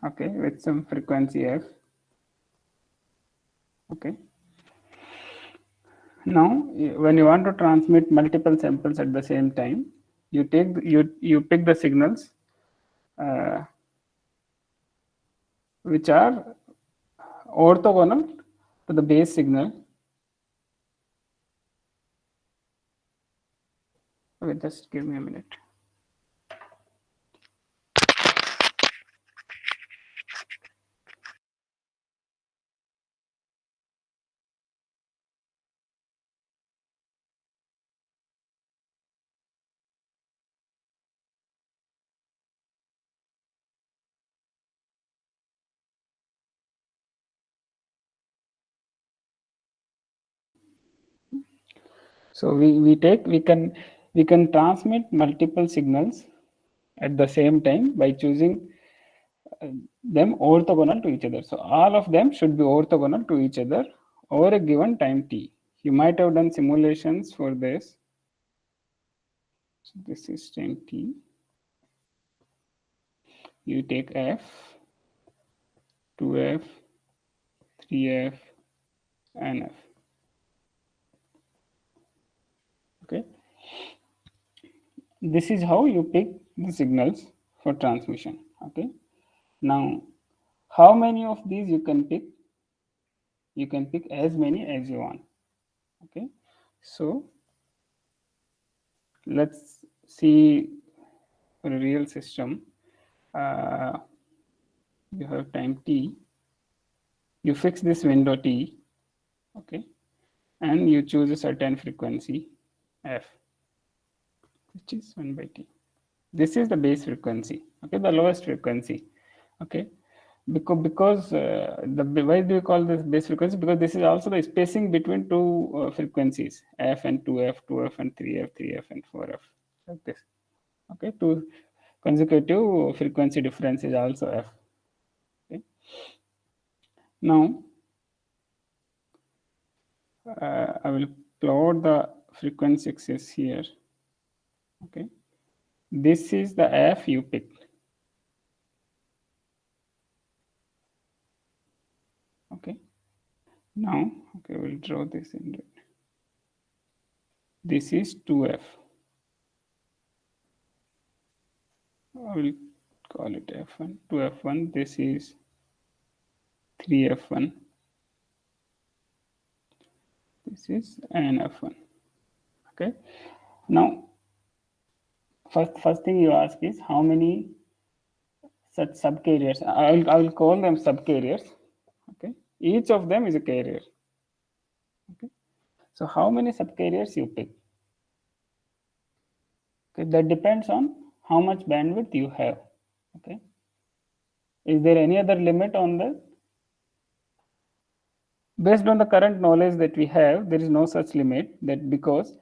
okay, with some frequency f. Okay. Now, when you want to transmit multiple samples at the same time, you pick the signals which are orthogonal to the base signal. Wait, just give me a minute. So we can transmit multiple signals at the same time by choosing them orthogonal to each other. So all of them should be orthogonal to each other over a given time t. You might have done simulations for this. So this is time t. You take f, 2f, 3f, and f. Okay. This is how you pick the signals for transmission. Okay. Now, how many of these you can pick? You can pick as many as you want. Okay. So let's see for a real system. You have time t. You fix this window t. Okay. And you choose a certain frequency f, which is 1 by t. This is the base frequency. Okay. The lowest frequency. Okay. Because the why do you call this base frequency? Because this is also the spacing between two frequencies, f and 2f, 2f and 3f, 3f and 4f, like this. Okay, two consecutive frequency difference is also f. Okay. Now I will plot the frequency axis here. Okay, this is the f you picked. Okay. Now, okay, we'll draw this in red. This is 2f. I will call it f1, 2f1. This is 3f1. This is an f1. Okay. Now, first thing you ask is how many such subcarriers. I will call them subcarriers. Okay. Each of them is a carrier. Okay. So how many subcarriers you pick? Okay. That depends on how much bandwidth you have. Okay. Is there any other limit on that? Based on the current knowledge that we have, there is no such limit, that because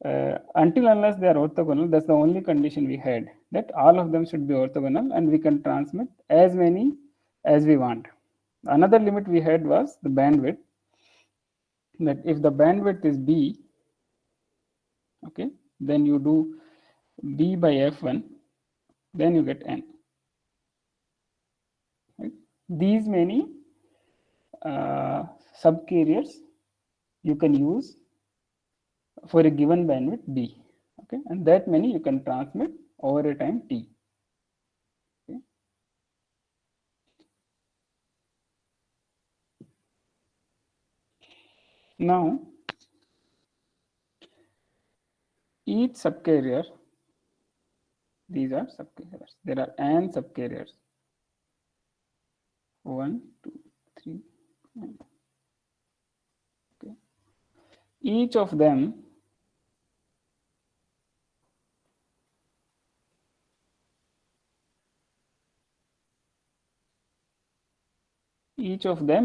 until unless they are orthogonal, that's the only condition we had, that all of them should be orthogonal and we can transmit as many as we want. Another limit we had was the bandwidth, that if the bandwidth is b, okay, then you do b by f1, then you get n. Right? These many subcarriers you can use for a given bandwidth b. Okay, and that many you can transmit over a time t. Okay. Now, each subcarrier, these are subcarriers. There are n subcarriers. 1, 2, 3, n. Okay. Each of them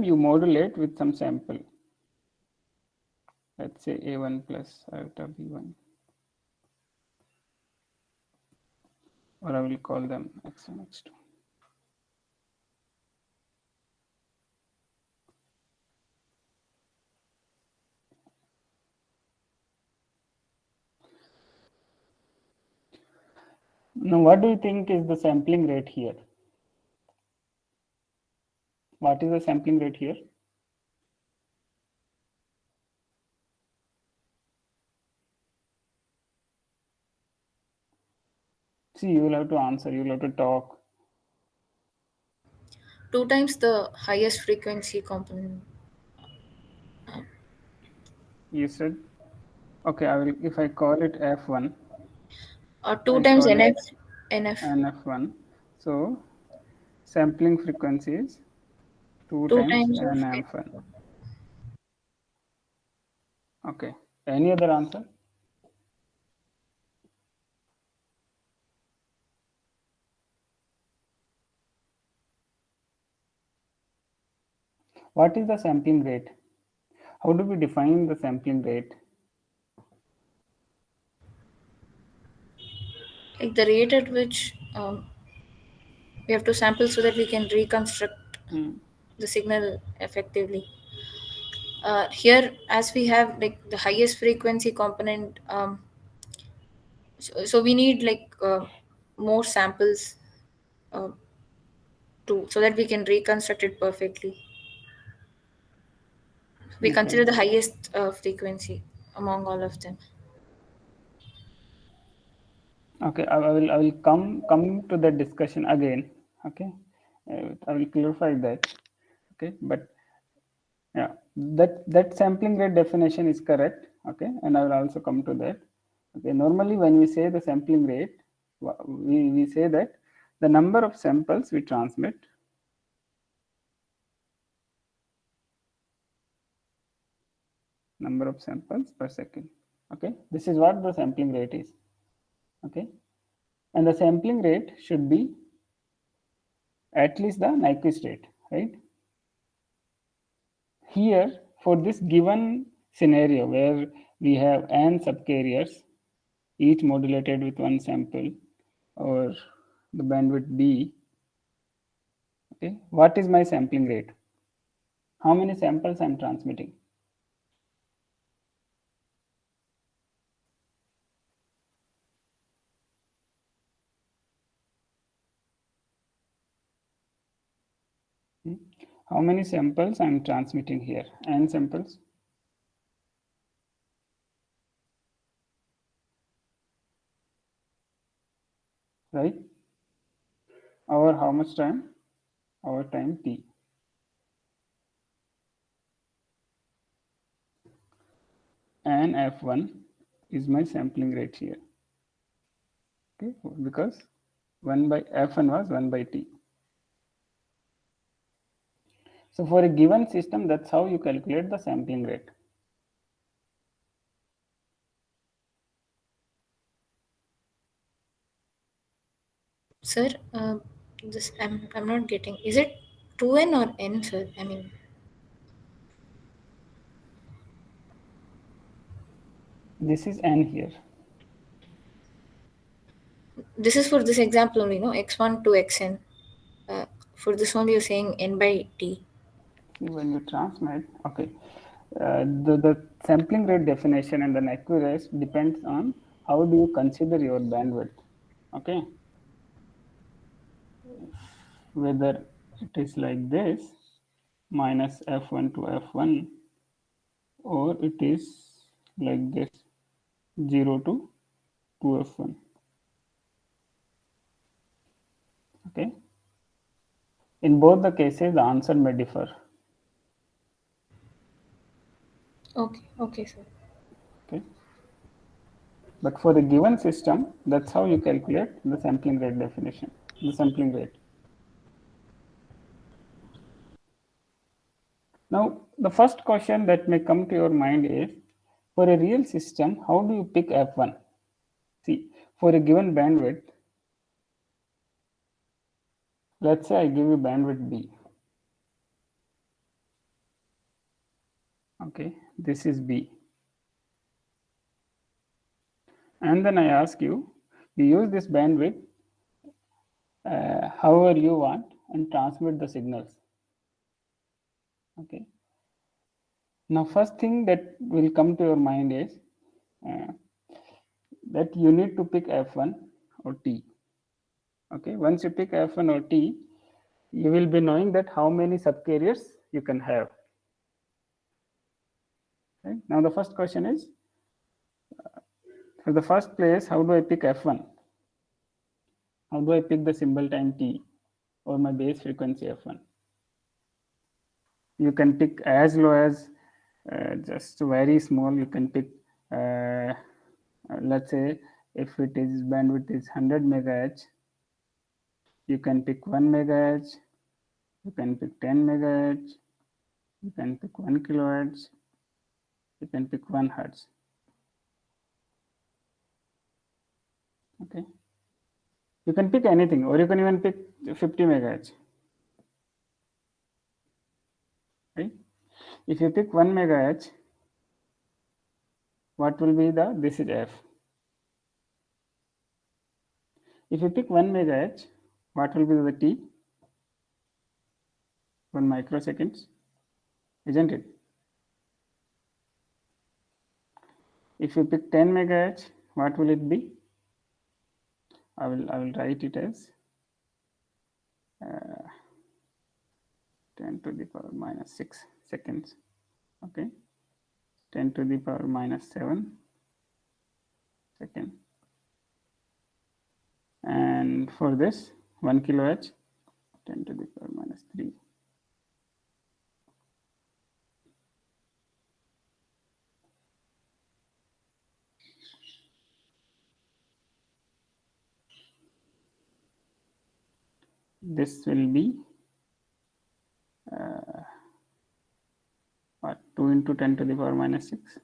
you modulate with some sample. Let's say A1 plus iota B1. Or I will call them X1, X2. Now, what do you think is the sampling rate here? What is the sampling rate here? See, you will have to answer, you will have to talk. 2 times the highest frequency component. You said, okay, I will, if I call it F1, Or 2 I times call it NF. NF1. So sampling frequency is 2 2 times times of NF1. Okay. Any other answer? What is the sampling rate? How do we define the sampling rate? like the rate at which we have to sample so that we can reconstruct the signal effectively. Here, as we have like the highest frequency component, so we need like more samples uh, to so that we can reconstruct it perfectly. We Okay. consider the highest frequency among all of them. Okay, I will come to that discussion again. Okay, I will clarify that. Okay, but yeah, that sampling rate definition is correct. Okay, and I will also come to that. Okay, normally when we say the sampling rate, we say that the number of samples we transmit number of samples per second. Okay, this is what the sampling rate is. Okay, and the sampling rate should be at least the Nyquist rate, right? Here, for this given scenario where we have n subcarriers, each modulated with one sample or the bandwidth B, okay, what is my sampling rate? How many samples I'm transmitting? How many samples I'm transmitting here? N samples. Right? Over how much time? Over time t. And f1 is my sampling rate here. Okay, because 1 by f1 was 1 by t. So for a given system, that's how you calculate the sampling rate. Sir, this I'm not getting. Is it 2n or n, sir? I mean, This is n here. this is for this example only, no? X1 to xn. For this one, you're saying n by t. When you transmit, okay, the sampling rate definition and the Nyquist depends on how do you consider your bandwidth. Okay, whether it is like this minus f1 to f1 or it is like this 0 to 2f1. Okay, in both the cases the answer may differ. Okay, sir. Okay, but for a given system, that's how you calculate the sampling rate definition, the sampling rate. Now, the first question that may come to your mind is, for a real system, how do you pick f1? See, for a given bandwidth, let's say I give you bandwidth b. Okay, this is b. And then I ask you, you use this bandwidth however you want and transmit the signals. Okay. Now, first thing that will come to your mind is uh, that you need to pick f1 or t. Okay, once you pick f1 or t, you will be knowing that how many subcarriers you can have. Okay? Now the first question is, for the first place, how do I pick F1? How do I pick the symbol time t or my base frequency F1? You can pick as low as just very small. You can pick, let's say, if it is bandwidth is 100 megahertz, you can pick 1 megahertz, you can pick 10 megahertz, you can pick 1 kilohertz, you can pick 1 hertz. Okay. You can pick anything, or you can even pick 50 megahertz. Right? If you pick 1 megahertz, what will be the, this is F. If you pick 1 megahertz, what will be the T? 1 microseconds, isn't it? If you pick 10 megahertz, what will it be? I will write it as 10 to the power minus 6 seconds. Okay, 10 to the power minus 7 second. And for this 1 kilohertz, 10 to the power minus 3. This will be what, 2 into 10 to the power minus 6.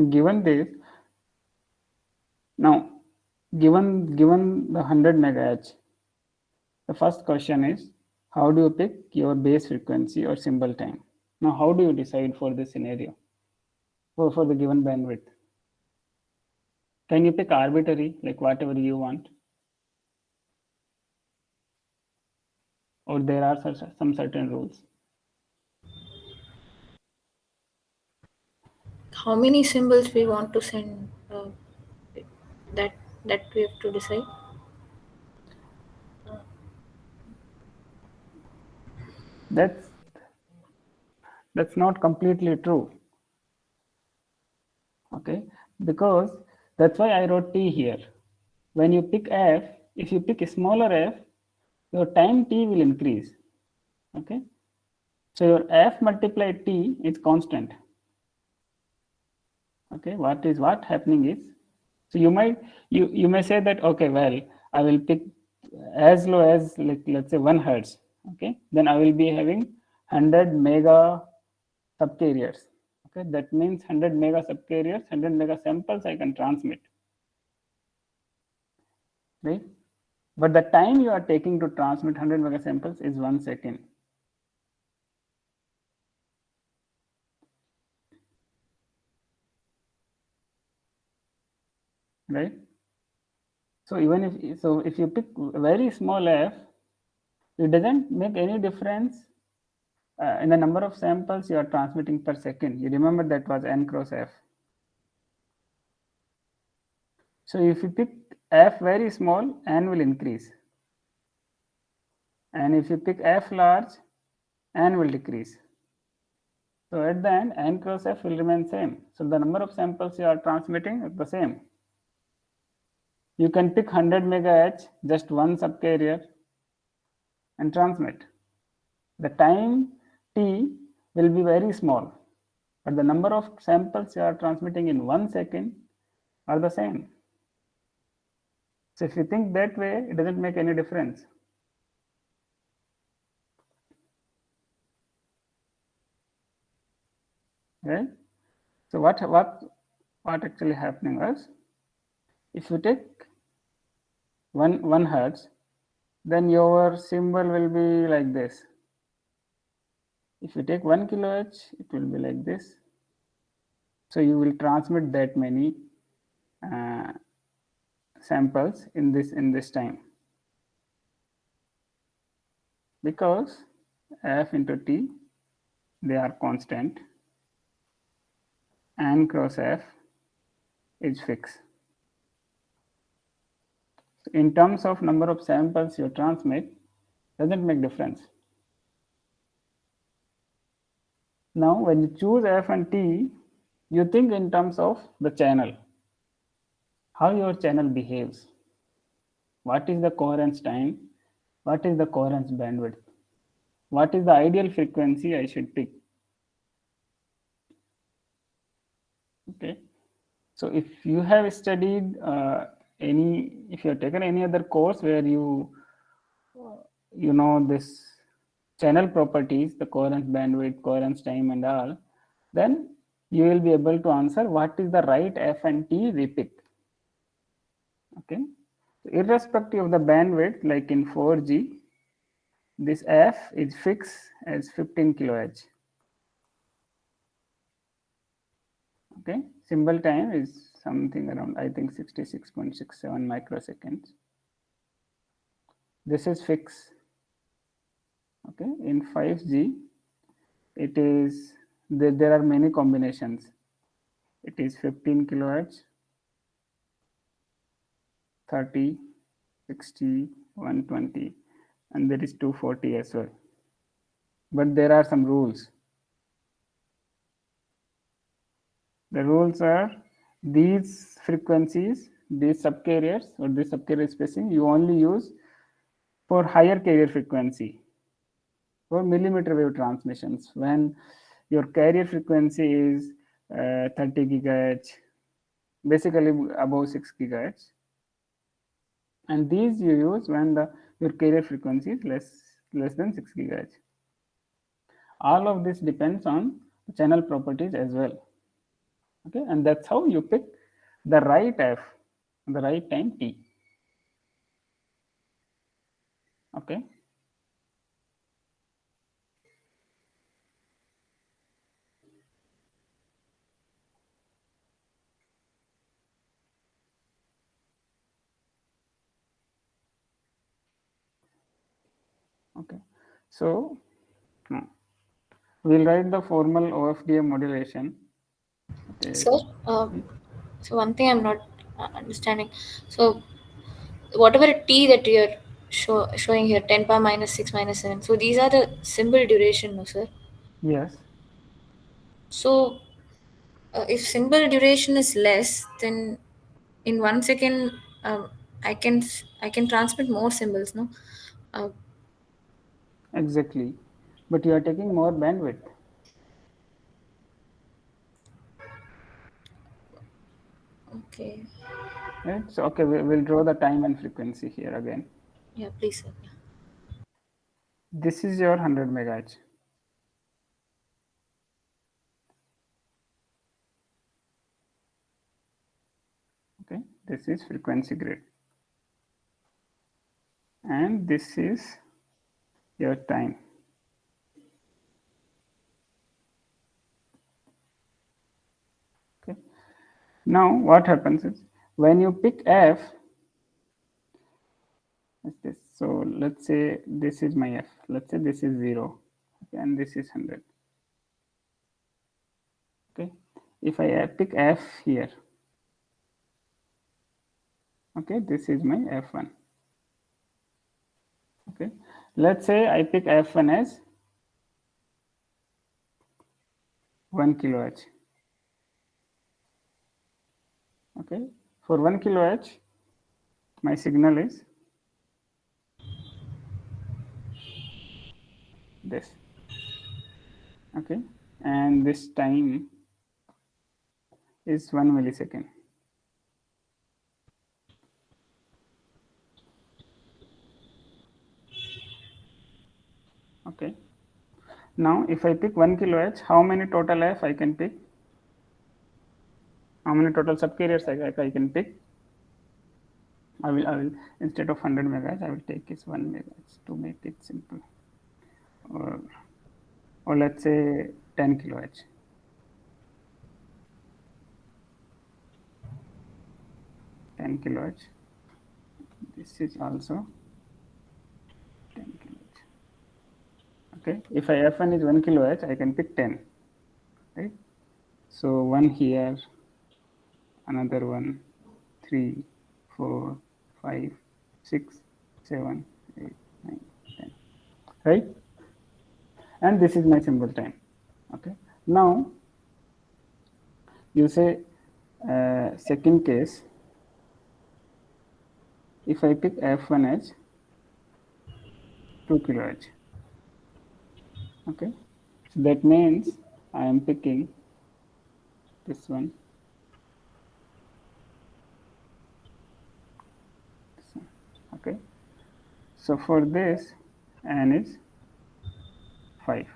Given this, now given the 100 megahertz, the first question is, how do you pick your base frequency or symbol time? Now, how do you decide for this scenario, for the given bandwidth? Can you pick arbitrary, like whatever you want? Or there are some certain rules? How many symbols we want to send? That we have to decide. That's not completely true. Okay, because that's why I wrote T here. When you pick F, if you pick a smaller F, your time T will increase. Okay, so your F multiplied T is constant. Okay, what happening is, so you may say that, okay, well, I will pick as low as, like, let's say 1 hertz. Okay, then I will be having 100 mega subcarriers. Okay, that means 100 mega subcarriers, 100 mega samples I can transmit, right? But the time you are taking to transmit 100 mega samples is 1 second. Right? So even if you pick very small f, it doesn't make any difference in the number of samples you are transmitting per second. You remember that was n cross f. So if you pick f very small, n will increase. And if you pick f large, n will decrease. So at the end, n cross f will remain same. So the number of samples you are transmitting is the same. You can pick 100 megahertz, just one subcarrier, and transmit. The time t will be very small, but the number of samples you are transmitting in 1 second are the same. So if you think that way, it doesn't make any difference. Right? So what actually happening was, if you take 1 hertz, then your symbol will be like this. If you take 1 kilohertz, it will be like this. So you will transmit that many samples in this time. because f into t, they are constant, n cross f is fixed. So in terms of number of samples you transmit, doesn't make difference. Now, when you choose f and t, you think in terms of the channel, how your channel behaves. What is the coherence time? What is the coherence bandwidth? What is the ideal frequency I should pick? Okay. So if you have studied if you have taken any other course where you know this channel properties, the coherence bandwidth, coherence time and all, then you will be able to answer what is the right f and t we pick. Okay. So irrespective of the bandwidth, like in 4G, this f is fixed as 15 kilohertz. Okay, symbol time is something around, I think, 66.67 microseconds. This is fixed. Okay, in 5G, it is there are many combinations. It is 15 kilohertz, 30, 60, 120, and there is 240 as well. But there are some rules. The rules are these frequencies, these subcarriers or this subcarrier spacing, you only use for higher carrier frequency, for millimeter wave transmissions. When your carrier frequency is 30 gigahertz, basically above 6 gigahertz, and these you use when your carrier frequency is less than 6 gigahertz. All of this depends on channel properties as well. Okay, and that's how you pick the right f, the right time t. Okay. Okay, so we'll write the formal OFDM modulation. Sir, so one thing I'm not understanding. So whatever t that you're showing here, 10 power minus 6 minus 7. So these are the symbol duration, no, sir? Yes. So if symbol duration is less, then in 1 second, I can transmit more symbols, no? Exactly, but you are taking more bandwidth. Okay. Right. So okay, we'll draw the time and frequency here again. Yeah, please, sir. This is your 100 megahertz. Okay, this is frequency grid, and this is your time. Okay. Now what happens is when you pick f, this. So let's say this is my f. Let's say this is 0, okay, and this is 100. Okay, if I pick f here, okay, this is my f1. Okay, let's say I pick f1 as 1 kilohertz. Okay, for 1 kilohertz, my signal is this. Okay, and this time is 1 millisecond. Okay, now if I pick 1 kilohertz, how many total f I can pick? How many total subcarriers I can pick? I will instead of 100 megahertz, I will take this 1 megahertz to make it simple, or let's say 10 kilohertz. 10 kilohertz. This is also 10 kilohertz. Okay, if I f1 is 1 kilohertz, I can pick 10, right? So one here, another one, 3, 4, 5, 6, 7, 8, 9, 10, right? And this is my symbol time. Okay, now you say second case, if I pick f1 as 2 kilohertz, okay, so that means I am picking this one, okay. So for this, n is 5,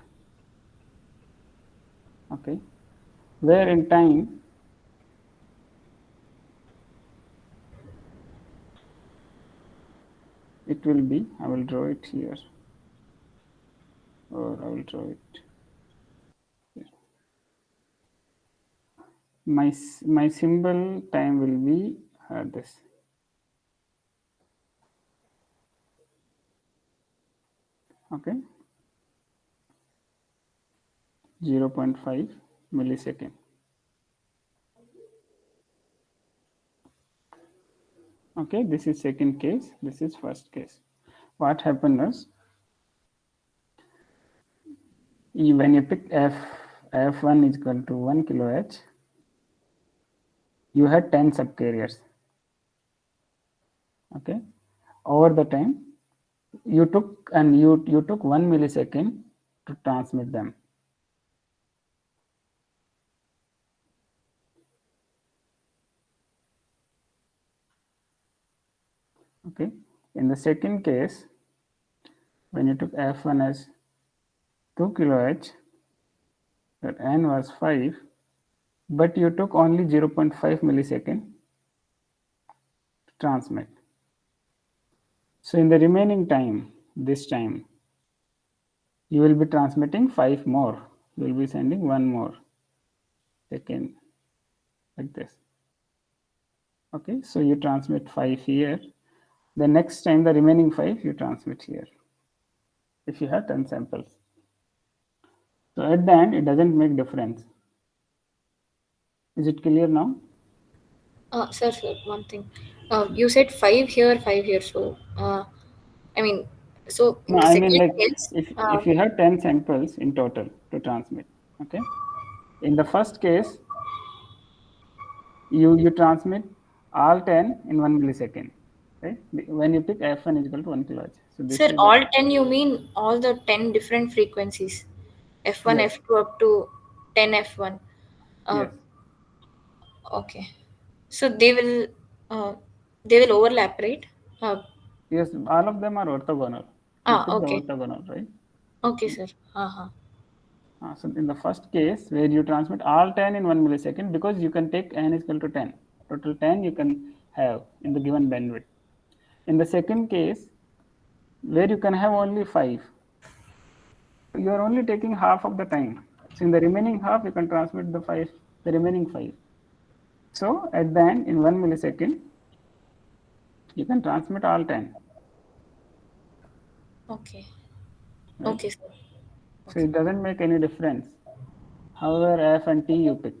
okay, where in time it will be, I will draw it here, or I will draw it here. My symbol time will be this. Okay, 0.5 millisecond. Okay, this is second case, this is first case. What happened is, when you pick f1 is equal to 1 kilohertz, you had 10 subcarriers. Okay, over the time you took, and you took 1 millisecond to transmit them. Okay, in the second case, when you took f1 as 2 kilohertz, that n was 5, but you took only 0.5 millisecond to transmit. So in the remaining time, this time, you will be transmitting 5 more. You will be sending 1 more second, like this. Okay, so you transmit 5 here. The next time, the remaining 5 you transmit here, if you have 10 samples. So at the end, it doesn't make difference. Is it clear now? Sir, one thing. You said 5 here. So, I mean, so in No, the I mean, second like, case, if you have 10 samples in total to transmit, okay, in the first case, you transmit all 10 in 1 millisecond, right? When you pick f1 is equal to 1 kilohertz. So this sir, is the, all 10, you mean all the 10 different frequencies, F1, yes, F2 up to 10 F1. yes, Okay. So uh, they will overlap, right? Uh, yes. All of them are orthogonal. You pick the okay. orthogonal, right? Okay, sir. Uh-huh. So in the first case, where you transmit all 10 in 1 millisecond, because you can take n is equal to 10. Total 10 you can have in the given bandwidth. In the second case, where you can have only 5, you are only taking half of the time. So in the remaining half, you can transmit the remaining 5. So at the end, in 1 millisecond, you can transmit all 10. Okay. Right? Okay, sir. So it doesn't make any difference. However, F and T you pick.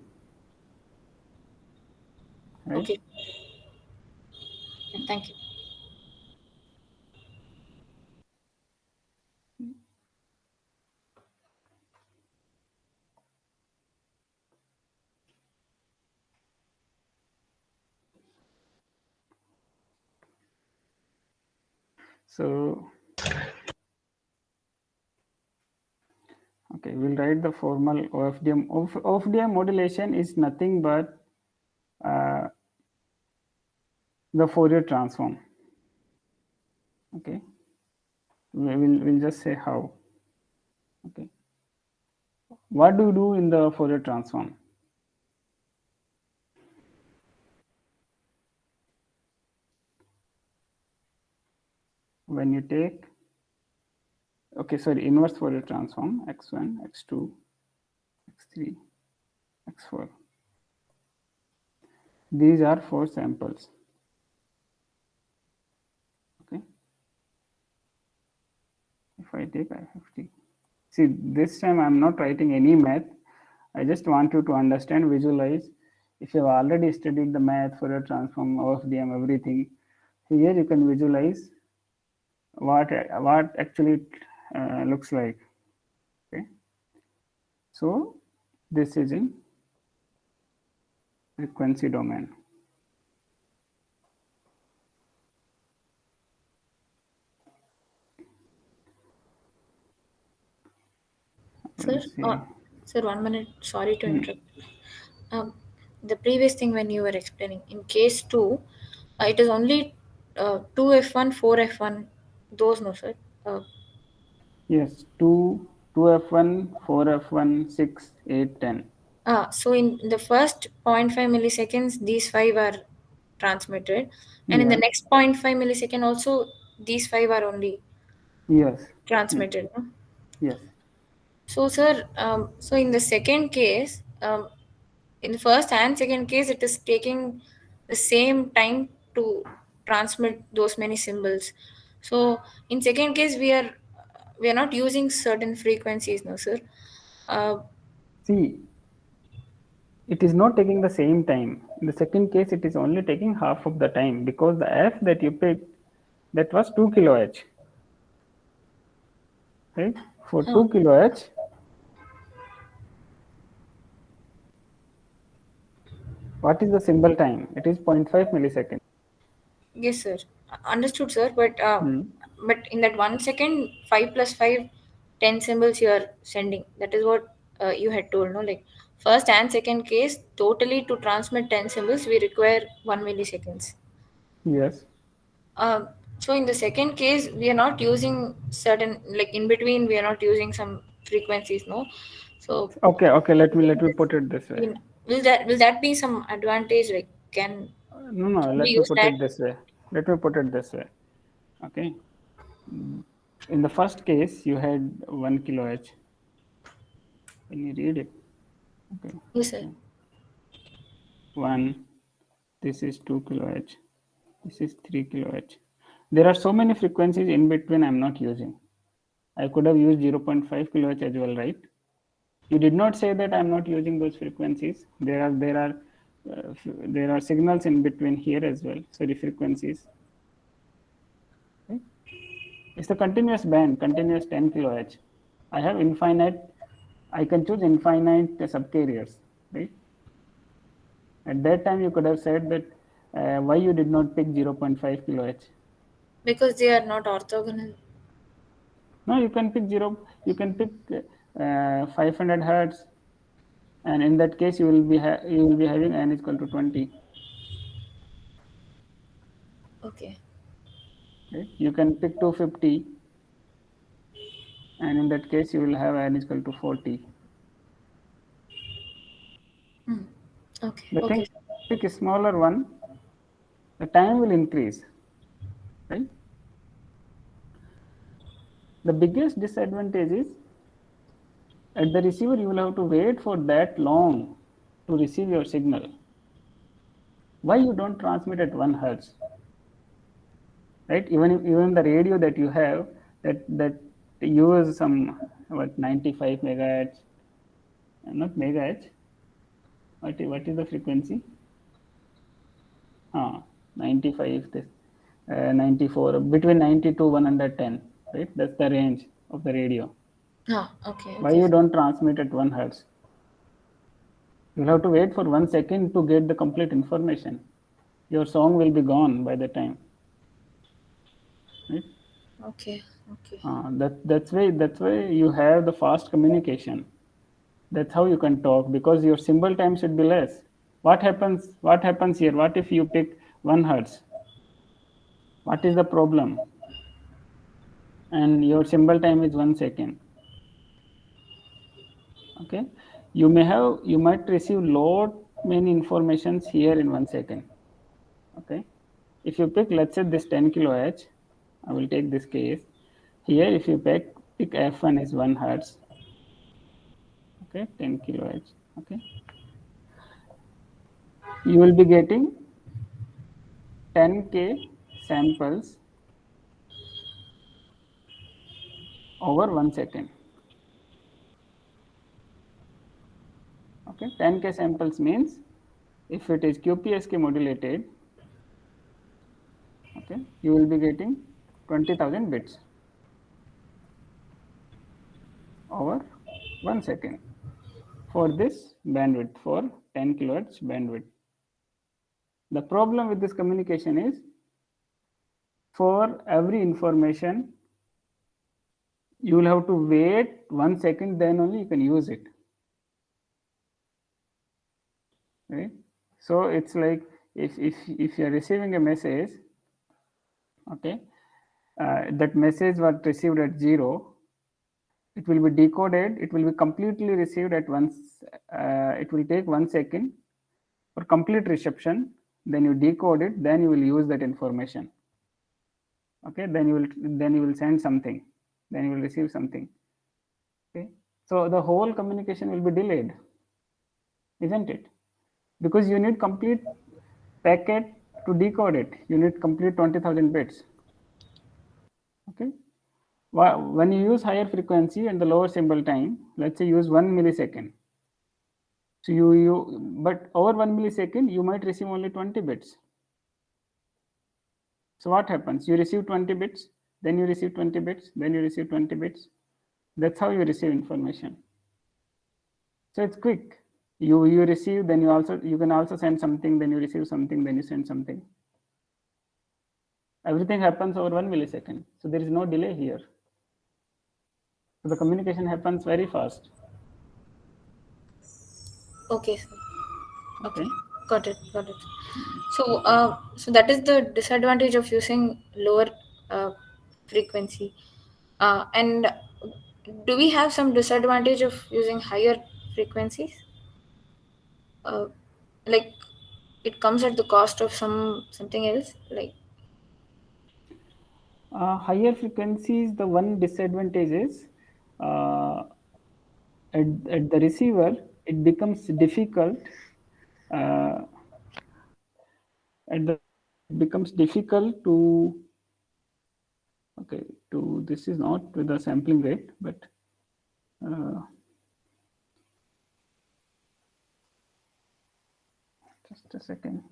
Right? Okay. Yeah, thank you. So, okay, we'll write the formal OFDM. OFDM modulation is nothing but the Fourier transform. Okay, we'll just say how. Okay, what do you do in the Fourier transform? When you take, okay, sorry, inverse Fourier transform, x1, x2, x3, x4. These are 4 samples. Okay, if I take I50, See, this time I'm not writing any math. I just want you to understand, visualize. If you have already studied the math, Fourier transform, OFDM, everything, here you can visualize what actually looks like. Okay, so this is in frequency domain. Sir, Let's see. sir, 1 minute. Sorry to interrupt. Um, the previous thing when you were explaining, in case 2, it is only 2F1, 4F1, those no, sir. Yes, 2F1, 4F1, 6, 8, 10. So in the first 0.5 milliseconds, these 5 are transmitted, and in the Yes, next 0.5 millisecond also, these 5 are only yes, transmitted. No? yes. So, sir, so in the second case, in the first and second case, it is taking the same time to transmit those many symbols. So, in second case, we are not using certain frequencies, no, sir. See, it is not taking the same time. In the second case, it is only taking half of the time because the F that you picked, that was 2 kilohertz. Right? For 2 kilohertz, what is the symbol time? It is 0.5 milliseconds. Yes, sir. Understood, sir. Hmm. But in that 1 second, 5 + 5, 10 symbols you are sending. That is what you had told, no? Like first and second case, totally to transmit 10 symbols, we require 1 milliseconds. Yes. So in the second case, we are not using certain, like in between, we are not using some frequencies, no? So Okay. Let me put it this way. will that be some advantage? Like can No. we Let me use put that? it this way. Let me put it this way. Okay. In the first case, you had 1 kilohertz. Can you read it? Okay. Yes, sir. 1. This is 2 kilohertz. This is 3 kilohertz. There are so many frequencies in between I'm not using. I could have used 0.5 kilohertz as well, right? You did not say that I'm not using those frequencies. There are signals in between here as well. So the frequencies. Okay? It's the continuous band, continuous 10 kilohertz. I have infinite. I can choose infinite subcarriers, right? At that time, you could have said that why you did not pick 0.5 kilohertz. Because they are not orthogonal. No, you can pick zero. You can pick 500 hertz, and in that case, you will be having n is equal to 20. Okay. Right? You can pick 250, and in that case, you will have n is equal to 40. Okay. The thing, Okay. pick a smaller one, the time will increase, right? The biggest disadvantage is at the receiver, you will have to wait for that long to receive your signal. Why you don't transmit at 1 hertz? Right? Even the radio that you have that use some 95 megahertz, not megahertz. What is the frequency? 95, 94, between 90 to 110, right? That's the range of the radio. Okay. Why Okay. you don't transmit at 1 hertz? You'll have to wait for 1 second to get the complete information. Your song will be gone by the time, right? Okay. Okay. That's why you have the fast communication. That's how you can talk because your symbol time should be less. What happens here? What if you pick 1 hertz? What is the problem? And your symbol time is 1 second. Okay, you might receive lot many informations here in 1 second. Okay, if you pick, let's say, this 10 kilohertz, I will take this case here. If you pick f1 is 1 hertz. Okay, 10 kilohertz. Okay, you will be getting 10k samples over 1 second. Okay, 10K samples means if it is QPSK modulated, okay, you will be getting 20,000 bits over 1 second for this bandwidth, for 10 kilohertz bandwidth. The problem with this communication is, for every information you will have to wait 1 second, then only you can use it, right? So it's like if you are receiving a message, okay, that message was received at 0, it will be decoded, it will be completely received at once, it will take 1 second for complete reception, then you decode it, then you will use that information, okay, then you will send something, then you will receive something, okay. So the whole communication will be delayed, isn't it? Because you need complete packet to decode it, you need complete 20,000 bits, okay. When you use higher frequency and the lower symbol time, let's say use 1 millisecond, so but over 1 millisecond you might receive only 20 bits. So what happens? You receive 20 bits, then you receive 20 bits, then you receive 20 bits. That's how you receive information. So it's quick. You receive, then you can also send something, then you receive something, then you send something. Everything happens over 1 millisecond. So there is no delay here. So the communication happens very fast. Okay, sir. Okay, got it. So that is the disadvantage of using lower frequency. And do we have some disadvantage of using higher frequencies? Like it comes at the cost of something else, like Higher frequencies, the one disadvantage is, uh, at the receiver, it becomes difficult. Uh, it becomes difficult to, okay, to, this is not with the sampling rate, but just a second.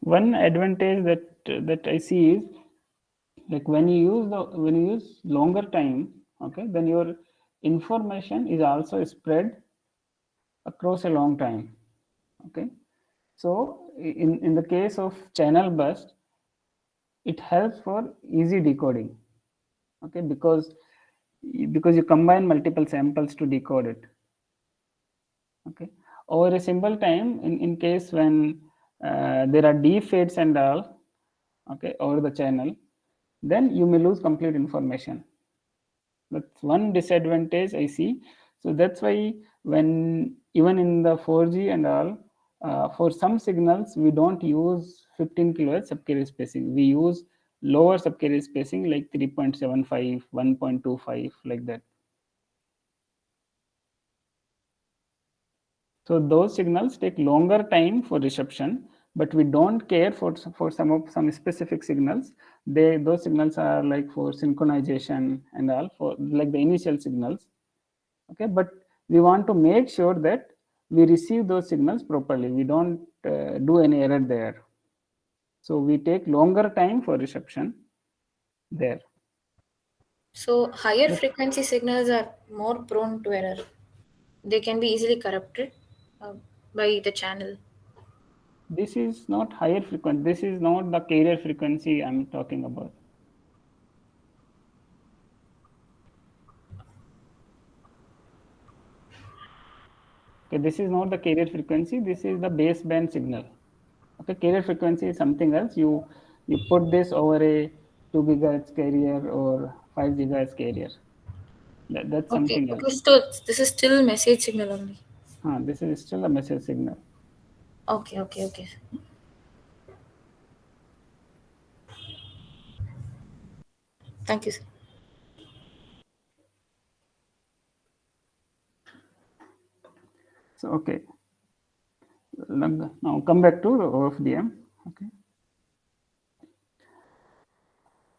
One advantage that I see is, like when you use longer time, okay, then your information is also spread across a long time, okay. So in the case of channel burst, it helps for easy decoding, okay, because you combine multiple samples to decode it, okay. Over a simple time, in case when there are deep fades and all, okay, over the channel, then you may lose complete information. That's one disadvantage I see. So that's why when even in the 4G and all, for some signals we don't use 15 kilohertz subcarrier spacing. We use lower subcarrier spacing like 3.75, 1.25, like that. So those signals take longer time for reception, but we don't care for some specific signals. Those signals are like for synchronization and all, for like the initial signals, okay. But we want to make sure that we receive those signals properly, we don't do any error there, so we take longer time for reception there. so higher frequency signals are more prone to error. They can be easily corrupted by the channel. This is not higher frequency, this is not the carrier frequency I'm talking about. Okay, this is not the carrier frequency, this is the baseband signal. Okay, carrier frequency is something else. You put this over a 2 gigahertz carrier or 5 gigahertz carrier. That's something else. Okay, so this is still message signal only. This is still a message signal. Okay. Thank you, sir. So, okay. Now come back to the OFDM. Okay.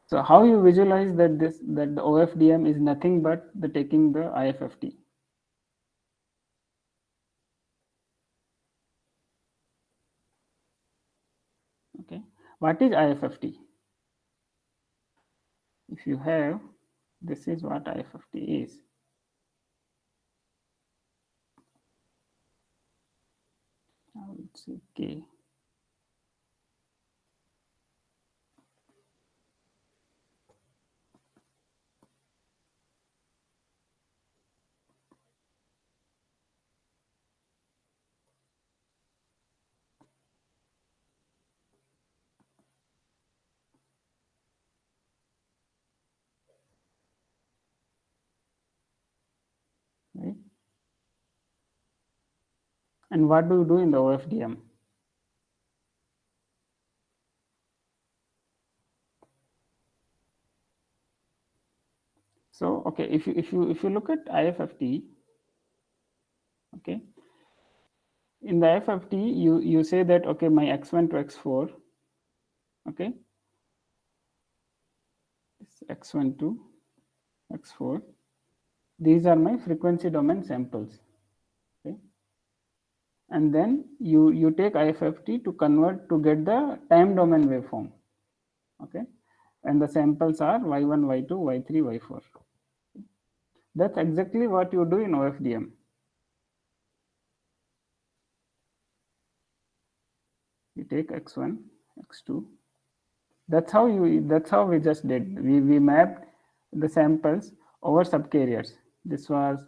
So how you visualize that the OFDM is nothing but the taking the IFFT. Okay. What is IFFT? If you have, this is what IFFT is. I would say K. Right? And what do you do in the OFDM? So, okay, if you look at IFFT, okay, in the IFFT you say that, okay, my x1 to x4, okay, x1 to x4, these are my frequency domain samples. Okay, and then you take IFFT to convert to get the time domain waveform. Okay, and the samples are y1, y2, y3, y4. That's exactly what you do in OFDM. You take x1, x2. That's how we just did. We mapped the samples over subcarriers. This was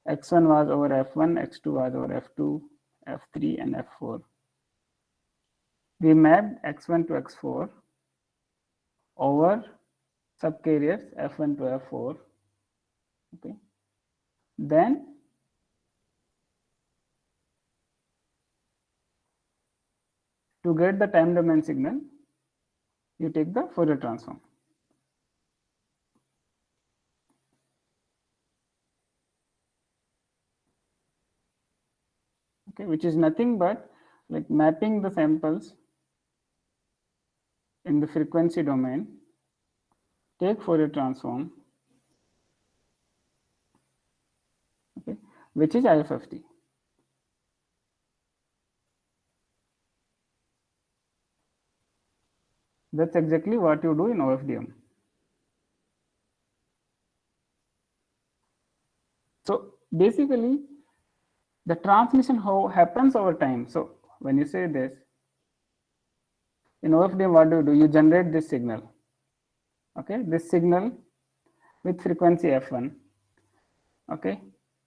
x1 was over f1, x2 was over f2, f3, and f4. We mapped x1 to x4 over subcarriers f1 to f4. Okay. Then to get the time domain signal, you take the Fourier transform. Okay, which is nothing but like mapping the samples in the frequency domain, take Fourier transform, okay, which is IFFT. That's exactly what you do in OFDM. So basically, the transmission happens over time. So when you say this, in OFDM, what do? You generate this signal. Okay, this signal with frequency f1. Okay,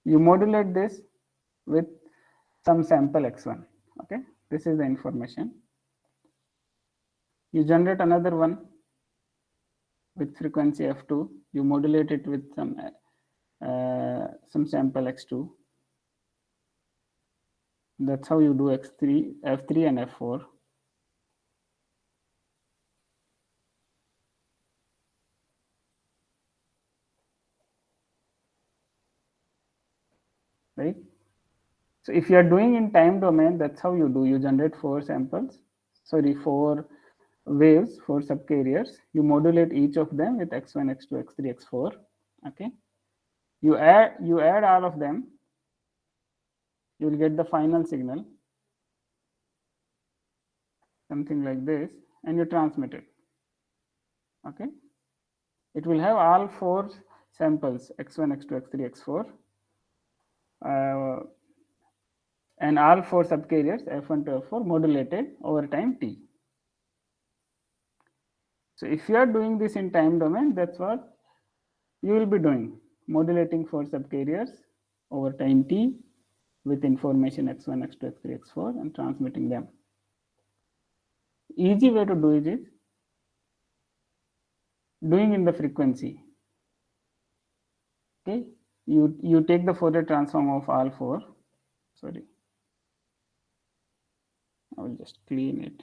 you modulate this with some sample x1. Okay, this is the information. You generate another one with frequency f2. You modulate it with some sample x2. That's how you do x3, f3, and f4. Right? So if you are doing in time domain, that's how you do. You generate four waves, four subcarriers. You modulate each of them with x1, x2, x3, x4. Okay. You add all of them. You will get the final signal, something like this, and you transmit it. Okay. It will have all four samples, x1, x2, x3, x4. And all four subcarriers f1 to f4 modulated over time t. So if you are doing this in time domain, that's what you will be doing, modulating four subcarriers over time t with information x1, x2, x3, x4 and transmitting them. Easy way to do it is doing in the frequency. Okay, you take the Fourier transform of all four. Sorry, I will just clean it.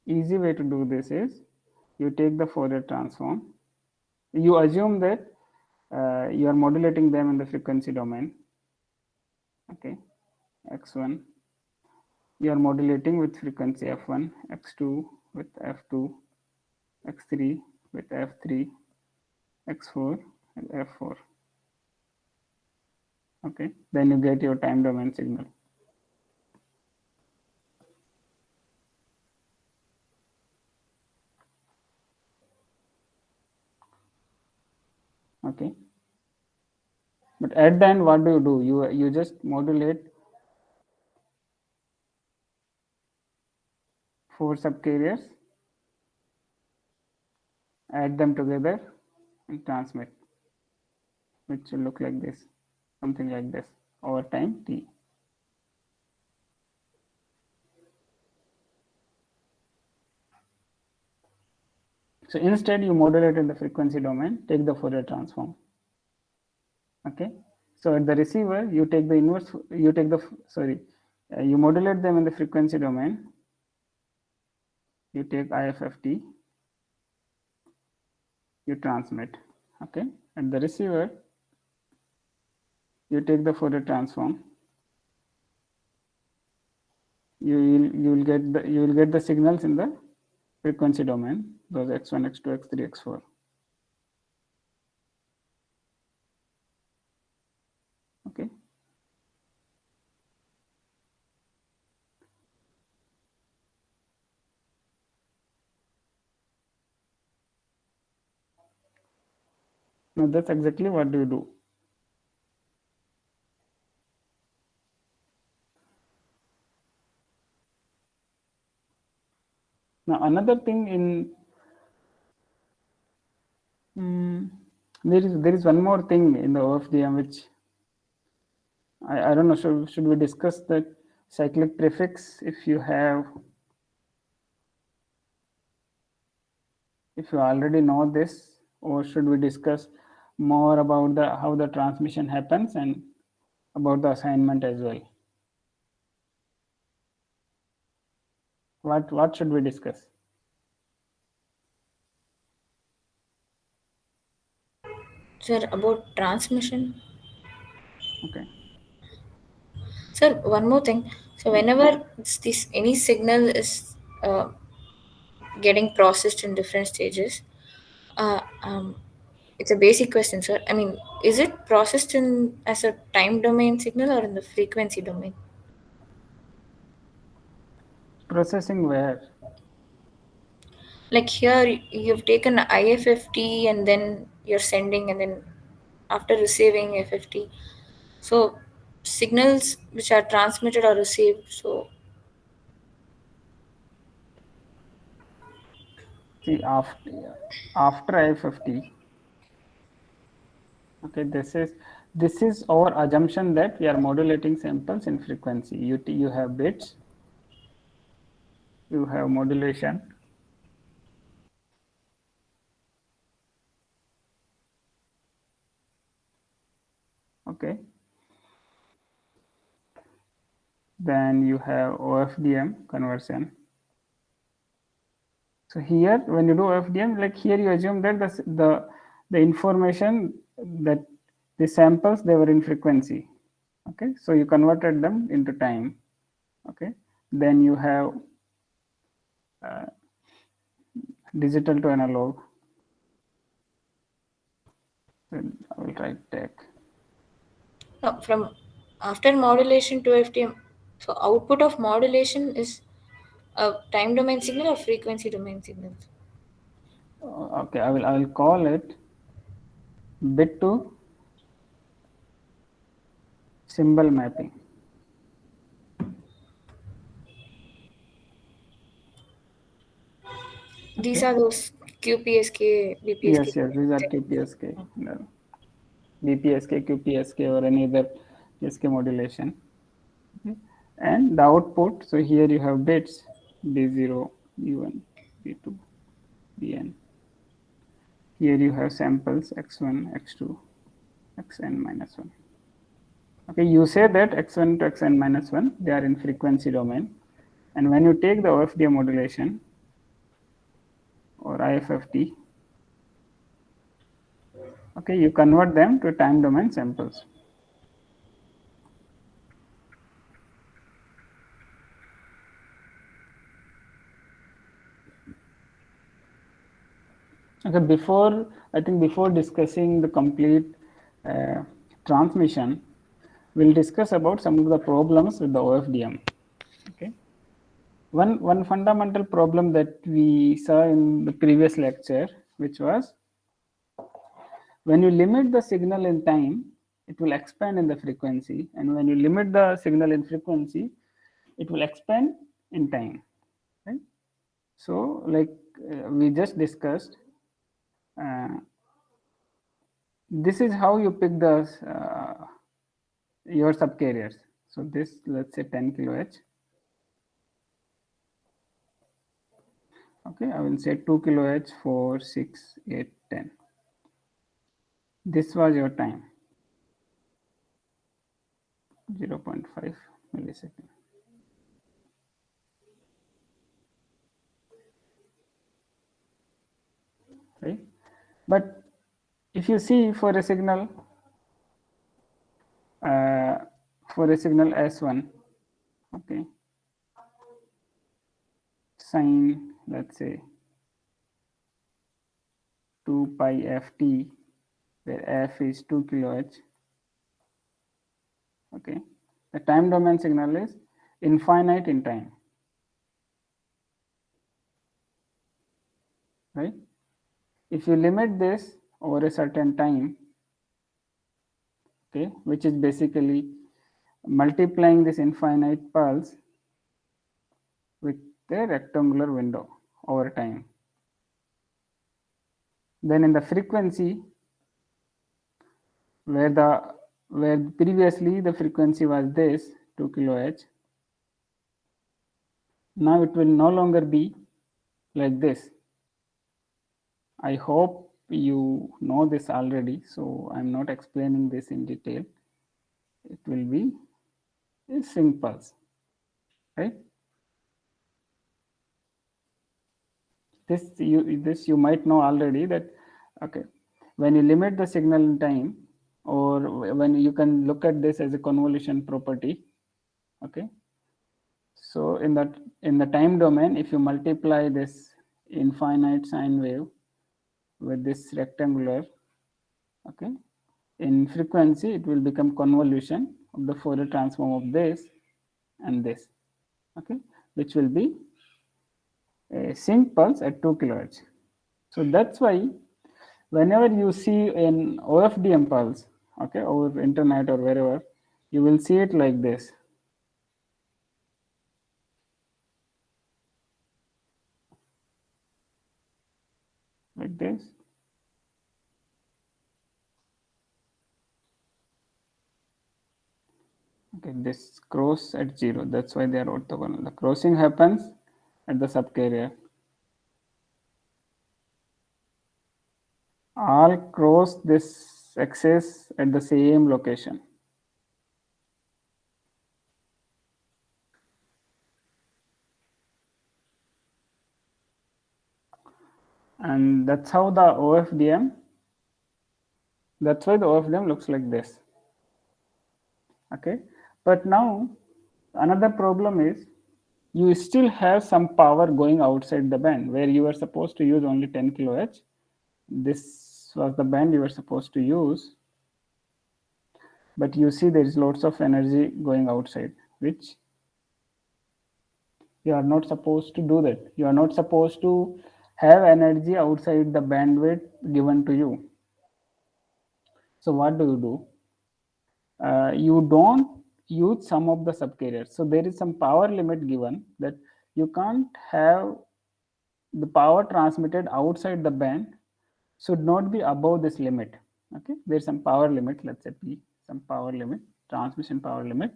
Easy way to do this is you take the Fourier transform. You assume that you are modulating them in the frequency domain. Okay, x1 you are modulating with frequency f1, x2 with f2, x3 with f3, x4 and f4. Okay, then you get your time domain signal. Okay, but at the end, what do? You just modulate 4 subcarriers, add them together and transmit, which will look like this, something like this over time t. So instead you modulate in the frequency domain, take the Fourier transform. Okay, so at the receiver you take the inverse, you take the, sorry, you modulate them in the frequency domain, you take IFFT, you transmit. Okay, at the receiver you take the Fourier transform, you will get the signals in the frequency domain, those x1, x2, x3, x4. Okay, now that's exactly what you do. Now another thing in there is one more thing in the OFDM which I don't know, should we discuss the cyclic prefix if you already know this, or should we discuss more about how the transmission happens and about the assignment as well? What should we discuss? Sir, about transmission. Okay. Sir, one more thing. So whenever this any signal is getting processed in different stages, uh, um, it's a basic question, sir. I mean, is it processed in as a time domain signal or in the frequency domain? Processing where? Like here, you've taken IFFT and then you're sending, and then after receiving FFT, so signals which are transmitted or received. So See, after IFFT, okay, this is our assumption that we are modulating samples in frequency. You have bits, you have modulation. Okay, then you have OFDM conversion. So here, when you do OFDM, like here you assume that the information that the samples, they were in frequency. Okay, so you converted them into time. Okay, then you have digital to analog. Then I will write tech. no, from after modulation to FTM, so output of modulation is a time domain signal or frequency domain signal. Okay, I will call it bit to symbol mapping. These are those QPSK, BPSK. Yes, these are QPSK. BPSK, QPSK, or any other PSK modulation. Okay. And the output, so here you have bits B0, B1, B2, Bn. Here you have samples x1, x2, xn minus 1. Okay, you say that x1 to xn minus 1, they are in frequency domain. And when you take the OFDM modulation or IFFT, okay, you convert them to time domain samples. Okay, before discussing the complete transmission, we'll discuss about some of the problems with the OFDM. Okay. One fundamental problem that we saw in the previous lecture, which was when you limit the signal in time, it will expand in the frequency, and when you limit the signal in frequency, it will expand in time. Right? So, like we just discussed, this is how you pick the your subcarriers. So this, let's say 10 kHz. Okay, I will say 2 kHz, 4, 6, 8, 10. This was your time, 0.5 millisecond. Right? But if you see for a signal S1, okay, sine, let's say 2 pi ft, where f is 2 kHz. Okay, the time domain signal is infinite in time. Right? If you limit this over a certain time, okay, which is basically multiplying this infinite pulse with a rectangular window over time. Then in the frequency, where previously the frequency was this 2 kHz, now it will no longer be like this. I hope you know this already, so I'm not explaining this in detail. It will be a sync pulse, right? This you might know already that, okay, when you limit the signal in time, or when you can look at this as a convolution property, okay. So in the time domain, if you multiply this infinite sine wave with this rectangular, okay, in frequency it will become convolution of the Fourier transform of this and this, okay, which will be a sync pulse at 2 kHz. So that's why whenever you see an OFDM pulse, okay, over internet or wherever, you will see it like this. Like this. Okay, this cross at 0. That's why they are orthogonal. The crossing happens at the subcarrier. All cross this axis at the same location. And that's how the OFDM, that's why the OFDM looks like this. Okay, but now another problem is you still have some power going outside the band where you were supposed to use only 10 kHz. This was the band you were supposed to use, but you see there is lots of energy going outside, which you are not supposed to do. That you are not supposed to have energy outside the bandwidth given to you. So what do? You don't use some of the subcarriers. So there is some power limit given that you can't have the power transmitted outside the band should not be above this limit. Okay, there's some power limit, let's say P, some power limit, transmission power limit.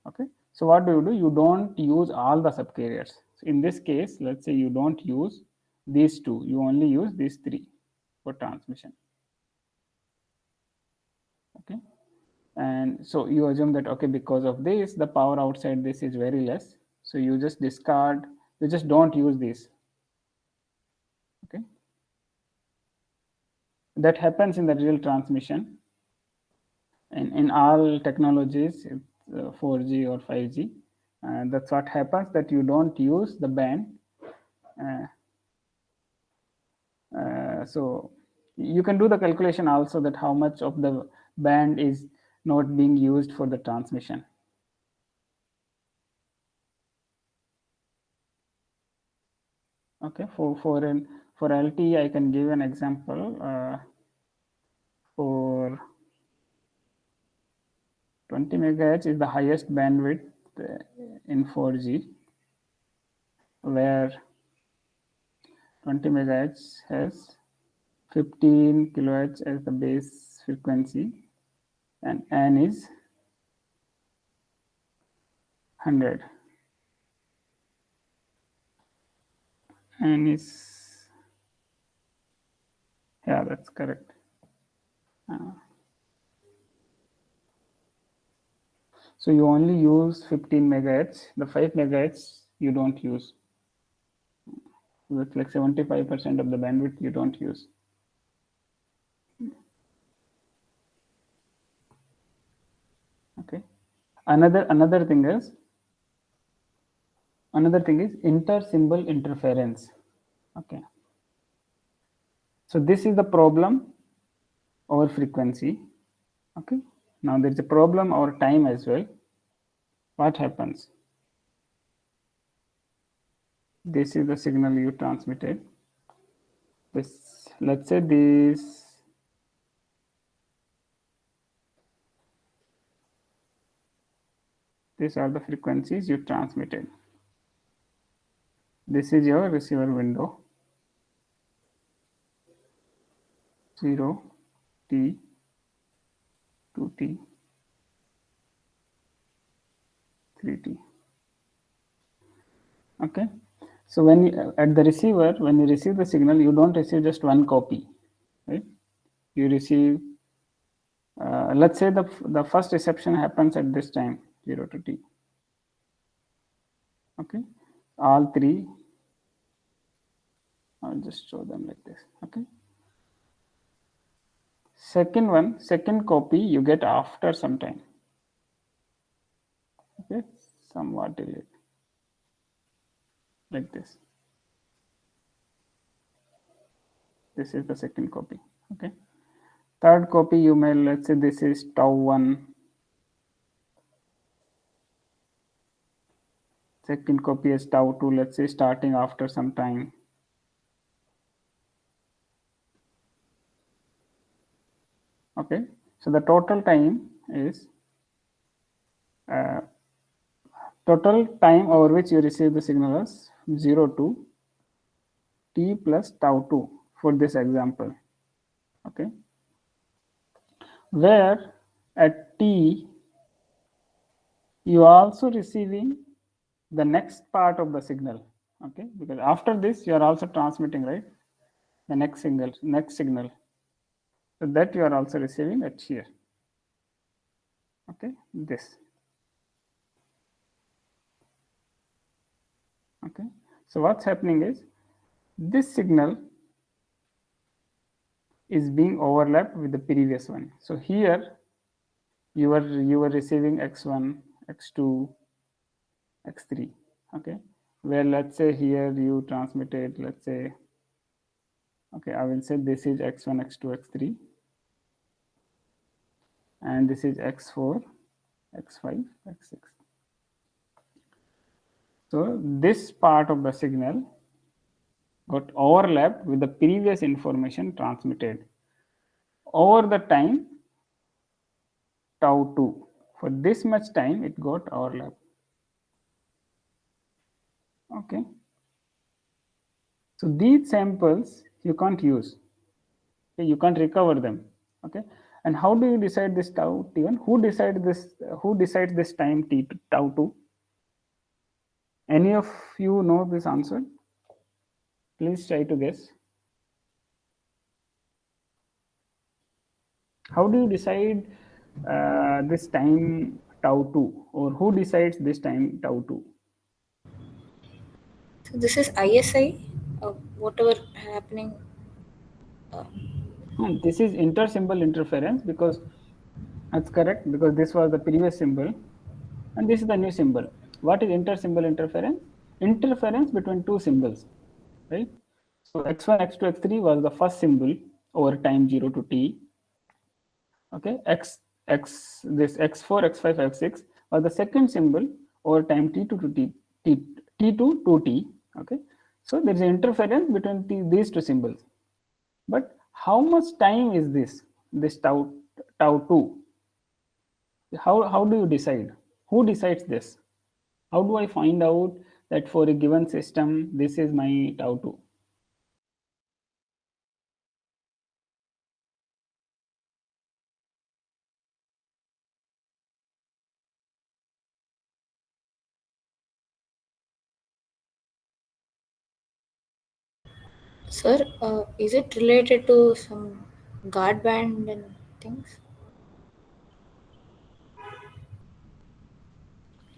Okay, so what do? You don't use all the subcarriers. So in this case, let's say you don't use these two, you only use these three for transmission. Okay, and so you assume that, okay, because of this, the power outside this is very less. So you just discard, you just don't use this. Okay, that happens in the real transmission. And in all technologies, 4G or 5G, that's what happens, that you don't use the band. So you can do the calculation also, that how much of the band is not being used for the transmission. Okay, for LTE, I can give an example. For 20 megahertz is the highest bandwidth in 4G, where 20 megahertz has 15 kilohertz as the base frequency, and N is 100. N is, yeah, that's correct. So you only use 15 megahertz. The 5 megahertz you don't use. With like 75% of the bandwidth you don't use. Okay. Another thing is inter-symbol interference. Okay. So this is the problem over frequency. Okay. Now there is a problem over time as well. What happens? This is the signal you transmitted. This, let's say these are the frequencies you transmitted. This is your receiver window. 0, T, 2T, 3T. Okay. So when you, at the receiver, when you receive the signal, you don't receive just one copy, right? You receive, let's say the first reception happens at this time, 0 to T. Okay. All three, I'll just show them like this. Okay. Second copy you get after some time. Okay. Somewhat delayed. Like this. This is the second copy. Okay. Third copy you may, let's say this is tau 1. Second copy is tau 2, let's say starting after some time. Okay. So the total time is total time over which you receive the signal is 0 to T plus tau 2 for this example. Okay. Where at T you are also receiving the next part of the signal. Okay, because after this you are also transmitting, right? The next signal. So that you are also receiving at here. Okay, this. Okay, so what's happening is this signal is being overlapped with the previous one. So here you were receiving x1, x2, x3. Okay, where let's say here you transmitted, let's say, okay, I will say this is x1, x2, x3, and this is x4, x5, x6. So this part of the signal got overlapped with the previous information transmitted over the time tau 2. For this much time it got overlapped. Okay. So these samples you can't use. Okay, you can't recover them. Okay, and how do you decide this tau t1? Who decides this? Who decides this time t tau 2? Any of you know this answer? Please try to guess. How do you decide this time tau 2, or who decides this time tau 2? So this is ISI, whatever happening. This is inter-symbol interference, because that's correct, because this was the previous symbol and this is the new symbol. What is inter-symbol interference? Interference between two symbols, right? So x1, x2, x3 was the first symbol over time 0 to t. Okay, this x4, x5, x6 was the second symbol over time t2 to t2 to t. Okay, so there is interference between these two symbols. But how much time is this tau 2? How do you decide? Who decides this? How do I find out that for a given system this is my tau 2? Sir, is it related to some guard band and things?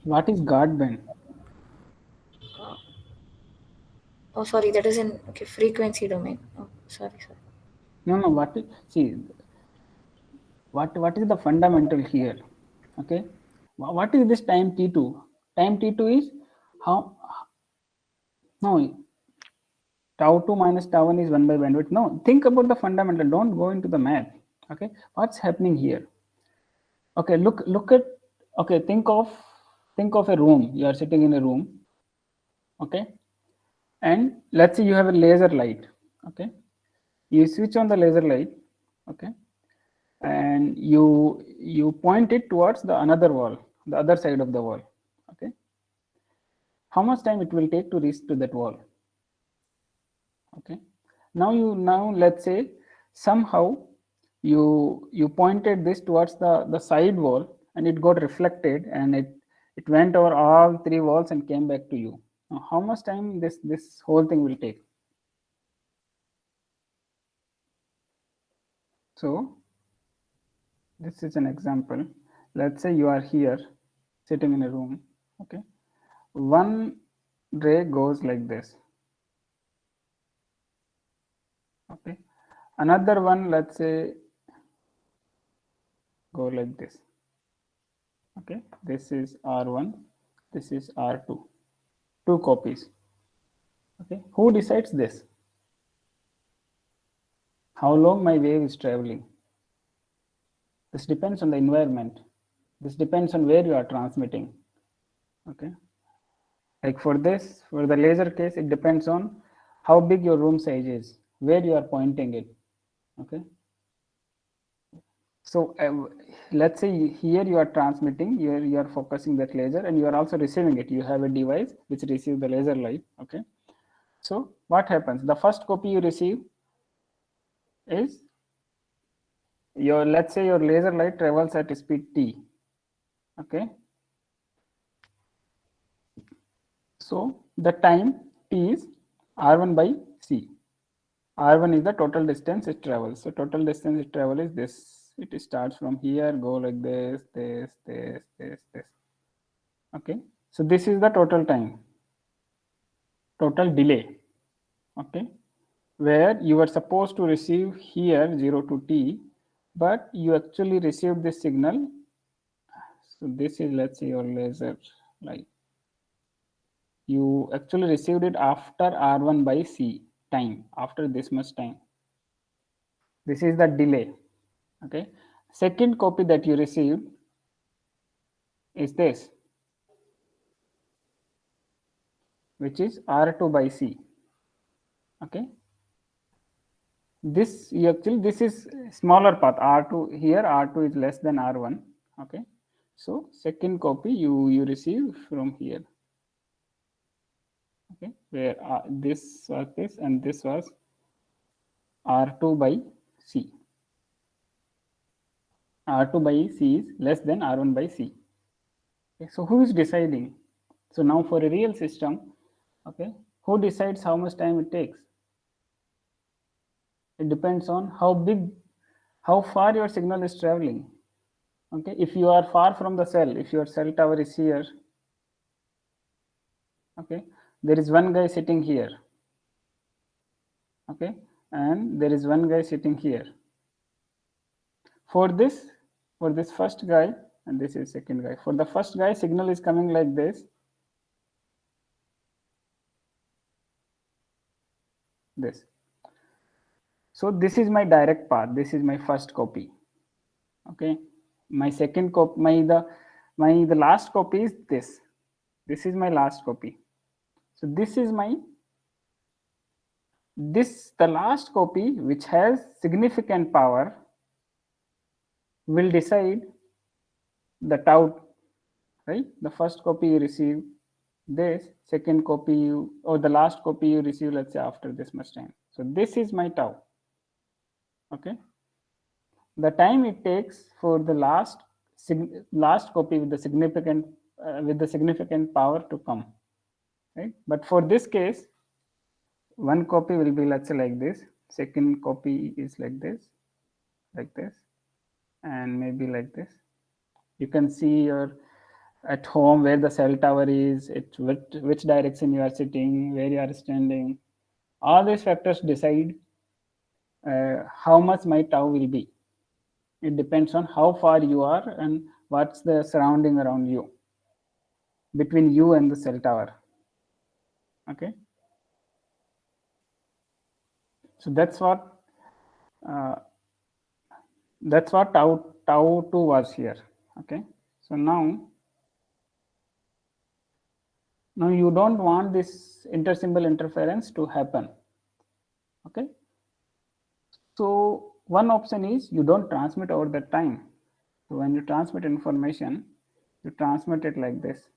What is guard band? Oh, sorry, that is in okay frequency domain. Oh, sorry. No, what is, see, what is the fundamental here? Okay, what is this time t2? Time t2 is how, no, tau 2 minus tau 1 is 1 by bandwidth. No, think about the fundamental, don't go into the math. Okay, what's happening here? Okay, look at, okay, think of a room. You are sitting in a room. Okay, and let's say you have a laser light. Okay, you switch on the laser light. Okay, and you point it towards the another wall, the other side of the wall. Okay, how much time it will take to reach to that wall? Okay, now let's say somehow you pointed this towards the side wall and it got reflected and it went over all three walls and came back to you. Now, how much time this whole thing will take? So this is an example. Let's say you are here sitting in a room. Okay, one ray goes like this. Okay, another one, let's say, go like this. Okay, this is R1, this is R2, two copies. Okay, who decides this? How long my wave is traveling? This depends on the environment. This depends on where you are transmitting. Okay, like for the laser case, it depends on how big your room size is, where you are pointing it. Okay, so let's say here you are transmitting, you are focusing that laser and you are also receiving it. You have a device which receives the laser light. Okay, so what happens? The first copy you receive is your, let's say your laser light travels at speed t. Okay, so the time t is r1 by c. R1 is the total distance it travels. So total distance it travels is this. It starts from here, go like this. Okay, so this is the total time, total delay. Okay, where you were supposed to receive here 0 to t, but you actually received this signal. So this is, let's say, your laser light. You actually received it after R1 by C time, after this much time. This is the delay. Okay, second copy that you received is this, which is R2 by C. Okay, this you actually, this is smaller path. R2 here, R2 is less than R1. Okay, so second copy you receive from here. okay, where this was this and this was R2 by C. R2 by C is less than R1 by C. Okay, so who is deciding? So now for a real system, okay, who decides how much time it takes? It depends on how far your signal is traveling. Okay, if you are far from the cell, if your cell tower is here, okay, there is one guy sitting here, okay, and there is one guy sitting here. For this first guy, and this is second guy. For the first guy, signal is coming like this. This. So this is my direct path. This is my first copy. Okay. My second copy, the last copy is this. This is my last copy. So this is the last copy which has significant power will decide the tau, right? The first copy you receive this, second copy or the last copy you receive, let's say after this much time. So this is my tau. Okay. The time it takes for the last copy with the significant power to come, right? But for this case, one copy will be, let's say, like this. Second copy is like this, and maybe like this. You can see your at home where the cell tower is, which direction you are sitting, where you are standing. All these factors decide how much my tau will be. It depends on how far you are and what's the surrounding around you, between you and the cell tower. Okay. So that's what tau 2 was here. Okay. So now you don't want this intersymbol interference to happen. Okay. So one option is you don't transmit over that time. So when you transmit information, you transmit it like this.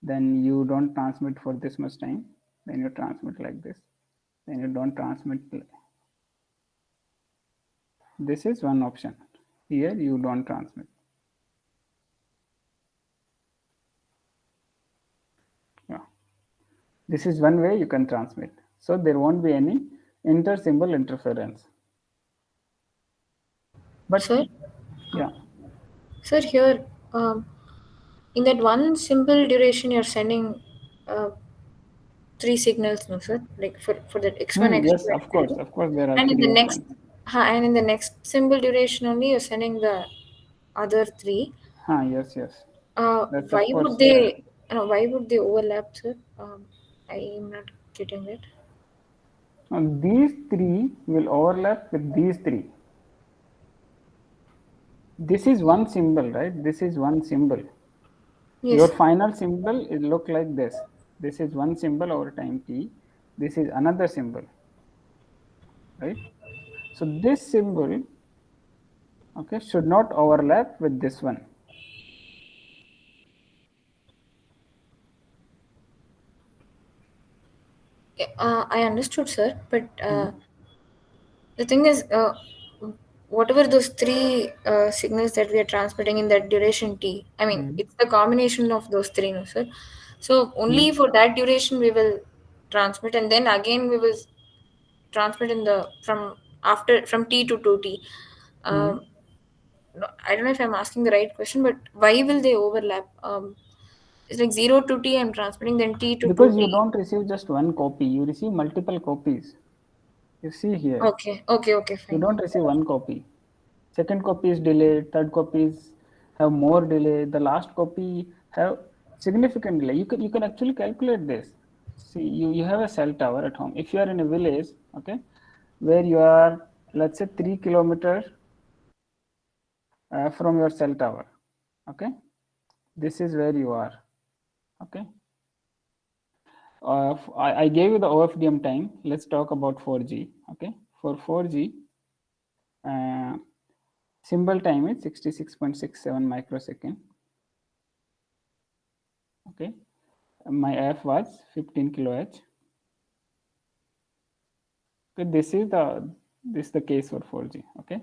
Then you don't transmit for this much time. Then you transmit like this. Then you don't transmit. This is one option. Here you don't transmit. Yeah. This is one way you can transmit. So there won't be any intersymbol interference. But Sir? yeah. Sir, here, in that one simple duration, you're sending three signals, no, sir? Like for that X1, X2, Yes, of course, X3. there are And in the three next, ones. and in the next symbol duration only, you're sending the other three. Yes. That's Why of course. would they? Why would they overlap, sir? I am not getting that. Now these three will overlap with these three. This is one symbol, right? This is one symbol. Yes. Your final symbol will look like this. This is one symbol over time t. This is another symbol, right? So this symbol, okay, should not overlap with this one. I understood, sir, but the thing is, whatever those three signals that we are transmitting in that duration t, I mean, it's the combination of those three, no, sir. So only for that duration we will transmit, and then again we will transmit in the from t to 2t. No, I don't know if I'm asking the right question, but why will they overlap? It's like 0 to t I'm transmitting, then t to Because you 2t. don't receive just one copy, you receive multiple copies. You see here, Okay, you fine. don't receive one copy. Second copy is delayed, third copies have more delay, the last copy have significant delay. You can actually calculate this. See, you have a cell tower at home. If you are in a village, okay, where you are, let's say 3 kilometers from your cell tower, okay, this is where you are, okay. I gave you the OFDM time. Let's talk about 4G. Okay, for 4G, symbol time is 66.67 microsecond. Okay, my f was 15 kilohertz. Okay, this is the case for 4G. Okay,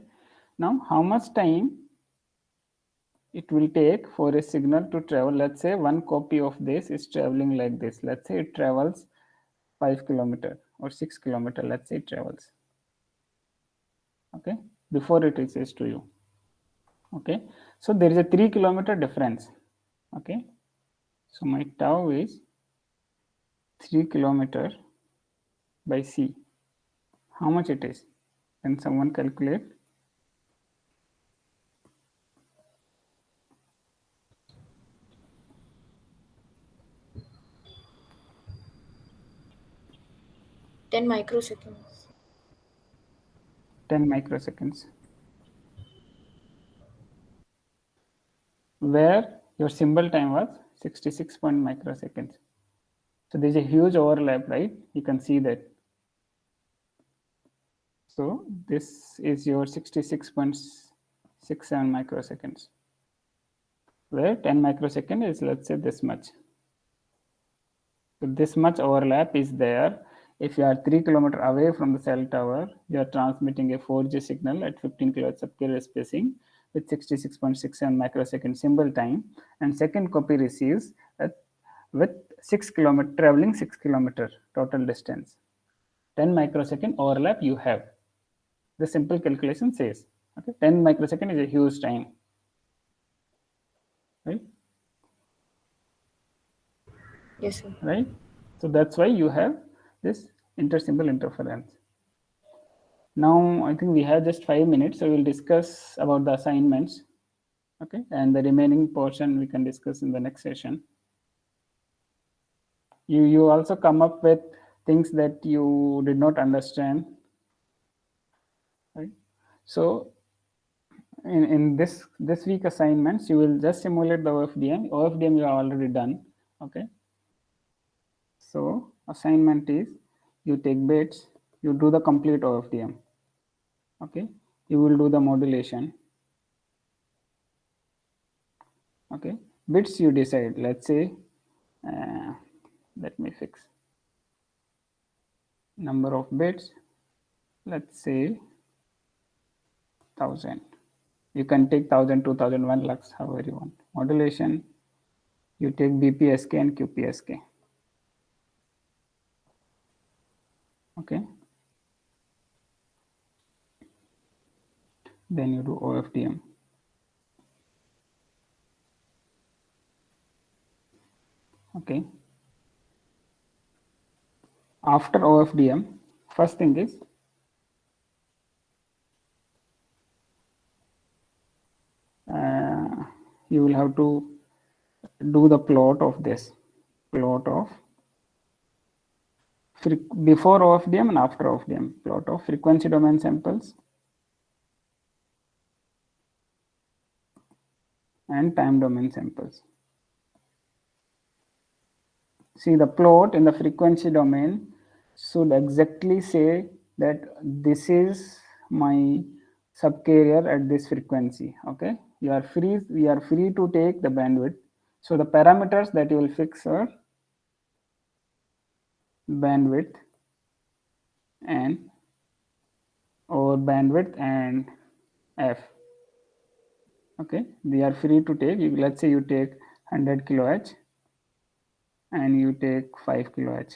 now how much time it will take for a signal to travel? Let's say one copy of this is traveling like this. Let's say it travels 5 kilometer or 6 kilometer. Let's say it travels. Okay, before it reaches to you. Okay, so there is a 3 kilometer difference. Okay, so my tau is 3 kilometer by c. How much it is? Can someone calculate? Ten microseconds. 10 microseconds. Where your symbol time was 66 microseconds. So there's a huge overlap, right? You can see that. So this is your 66.67 microseconds, where 10 microsecond is, let's say, this much. So this much overlap is there. If you are 3 kilometers away from the cell tower, you are transmitting a 4G signal at 15 kilohertz of carrier spacing with 66.67 microsecond symbol time, and second copy receives with 6 kilometer traveling 6 kilometer total distance. 10 microsecond overlap you have. The simple calculation says, okay, 10 microsecond is a huge time, right? Yes, sir. Right? So that's why you have this intersymbol interference. Now, I think we have just 5 minutes, so we'll discuss about the assignments, okay? And the remaining portion we can discuss in the next session. You also come up with things that you did not understand, right? So in this week assignments, you will just simulate the OFDM. OFDM you have already done, okay? So assignment is you take bits, you do the complete OFDM, okay? You will do the modulation, okay? Bits you decide. Let's say, let me fix number of bits. Let's say 1000. You can take 1000, 2000, 1 lakhs, however you want. Modulation, you take BPSK and QPSK. Okay. Then you do OFDM. Okay. After OFDM, first thing is you will have to do the plot of this, plot of before OFDM and after OFDM, plot of frequency domain samples and time domain samples. See, the plot in the frequency domain should exactly say that this is my subcarrier at this frequency. Okay, we are free to take the bandwidth. So the parameters that you will fix are bandwidth and f. Okay, they are free to take. Let's say you take 100 kilohertz and you take 5 kilohertz.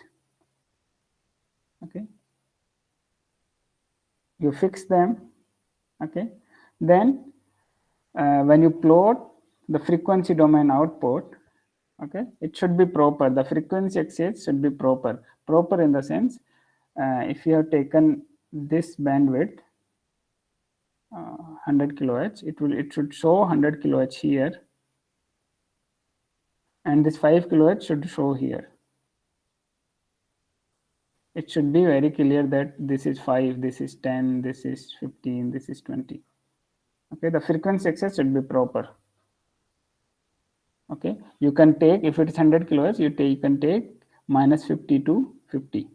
Okay, you fix them. Okay, then when you plot the frequency domain output, okay, it should be proper. The frequency exchange should be proper. Proper in the sense, if you have taken this bandwidth 100 kilohertz, it should show 100 kilohertz here, and this 5 kilohertz should show here. It should be very clear that this is 5, this is 10, this is 15, this is 20. Okay, the frequency exchange should be proper. Okay, you can take, if it is 100 kilohertz, you can take minus 50 to 50.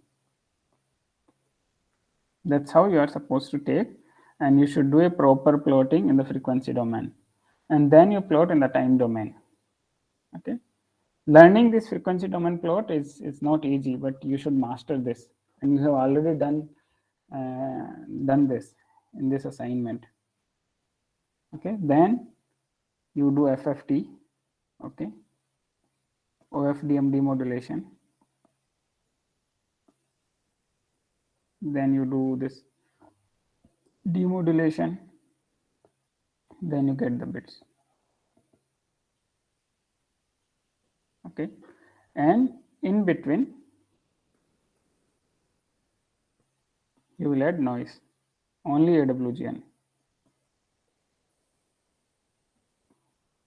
That's how you are supposed to take, and you should do a proper plotting in the frequency domain, and then you plot in the time domain. Okay, Learning this frequency domain plot is not easy, but you should master this, and you have already done this in this assignment. Okay, then you do FFT, okay, OFDM demodulation, then you do this demodulation, then you get the bits. Okay, and in between you will add noise, only AWGN.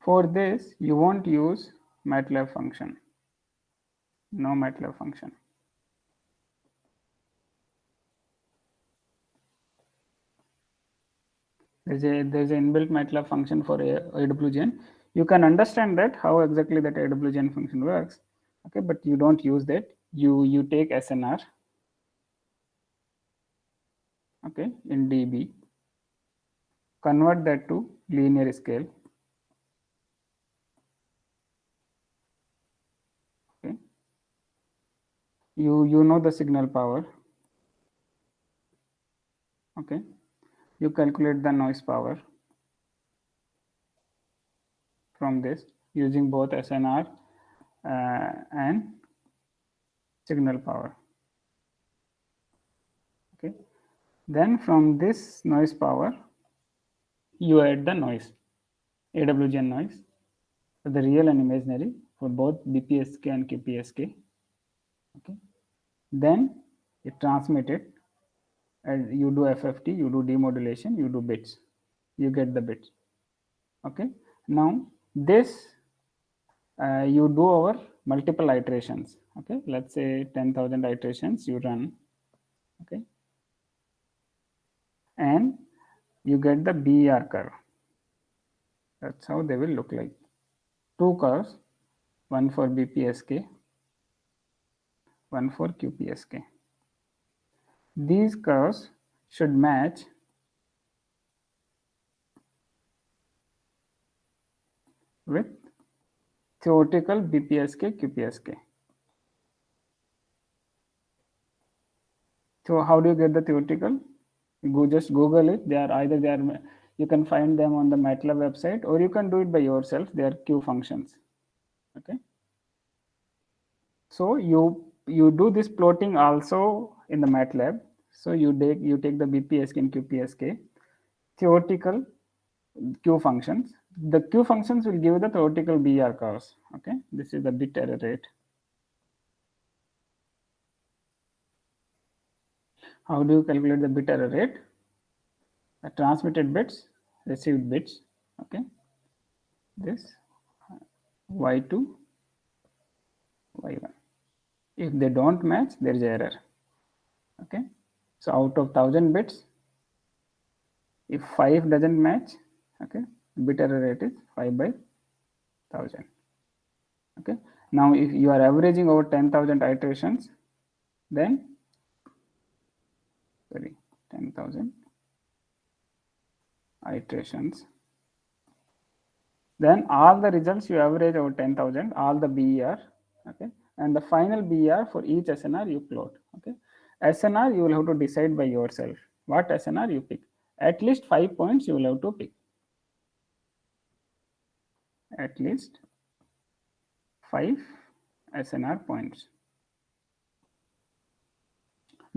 For this you won't use MATLAB function, no MATLAB function. There's an inbuilt MATLAB function for AWGN. You can understand that how exactly that AWGN function works, okay, but you don't use that. You take SNR, okay, in dB, convert that to linear scale, okay. You know the signal power, okay. You calculate the noise power from this using both SNR and signal power, okay. Then from this noise power you add the noise, AWGN noise, for the real and imaginary for both BPSK and QPSK, okay. Then you transmit it, and you do FFT, you do demodulation, you do bits, you get the bits, okay. Now this you do over multiple iterations, okay. Let's say 10,000 iterations you run, okay, and you get the BER curve. That's how they will look like. Two curves, one for BPSK, one for QPSK. These curves should match with theoretical BPSK, QPSK. So how do you get the theoretical? You just Google it. You can find them on the MATLAB website, or you can do it by yourself. They are Q functions. Okay. So you do this plotting also in the MATLAB. So you take the BPSK and QPSK theoretical Q functions. The Q functions will give you the theoretical BER curves. Okay, this is the bit error rate. How do you calculate the bit error rate? The transmitted bits, received bits. Okay, this y2, y1. If they don't match, there is error. Okay, so out of 1000 bits, if 5 doesn't match, okay, bit error rate is 5 by 1000. Okay, now if you are averaging over 10,000 iterations, then 10,000 iterations, then all the results you average over 10,000, all the BER, okay, and the final BER for each SNR you plot. Okay, SNR you will have to decide by yourself what SNR you pick. At least 5 points you will have to pick. At least 5 SNR points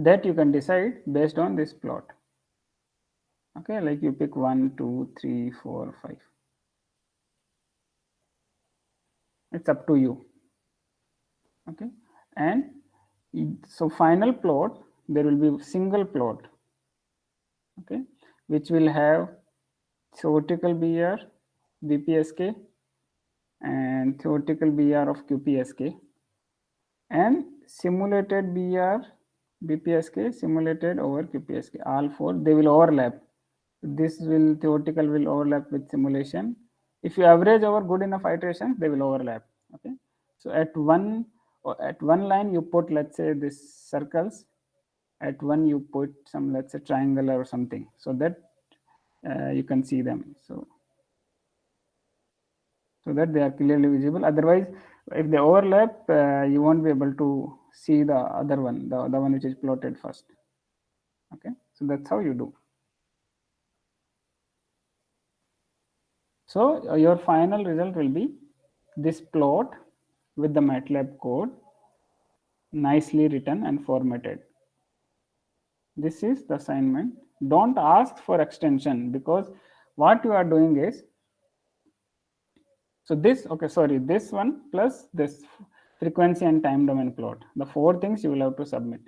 that you can decide based on this plot. Okay, like you pick 1, 2, 3, 4, 5. It's up to you. Okay, and so final plot, there will be single plot, okay, which will have theoretical BER, BPSK, and theoretical BER of QPSK, and simulated BER, BPSK simulated over QPSK. All four, they will overlap. This will theoretical will overlap with simulation. If you average over good enough iterations, they will overlap. Okay, so at one line you put, let's say, this circles. At one you put some, let's say, triangle or something, so that you can see them. So so that they are clearly visible. Otherwise, if they overlap, you won't be able to see the other one, the one which is plotted first. Okay, so that's how you do. So your final result will be this plot with the MATLAB code nicely written and formatted. This is the assignment. Don't ask for extension, because what you are doing is, so this, okay, sorry, this one plus this frequency and time domain plot. The 4 things you will have to submit.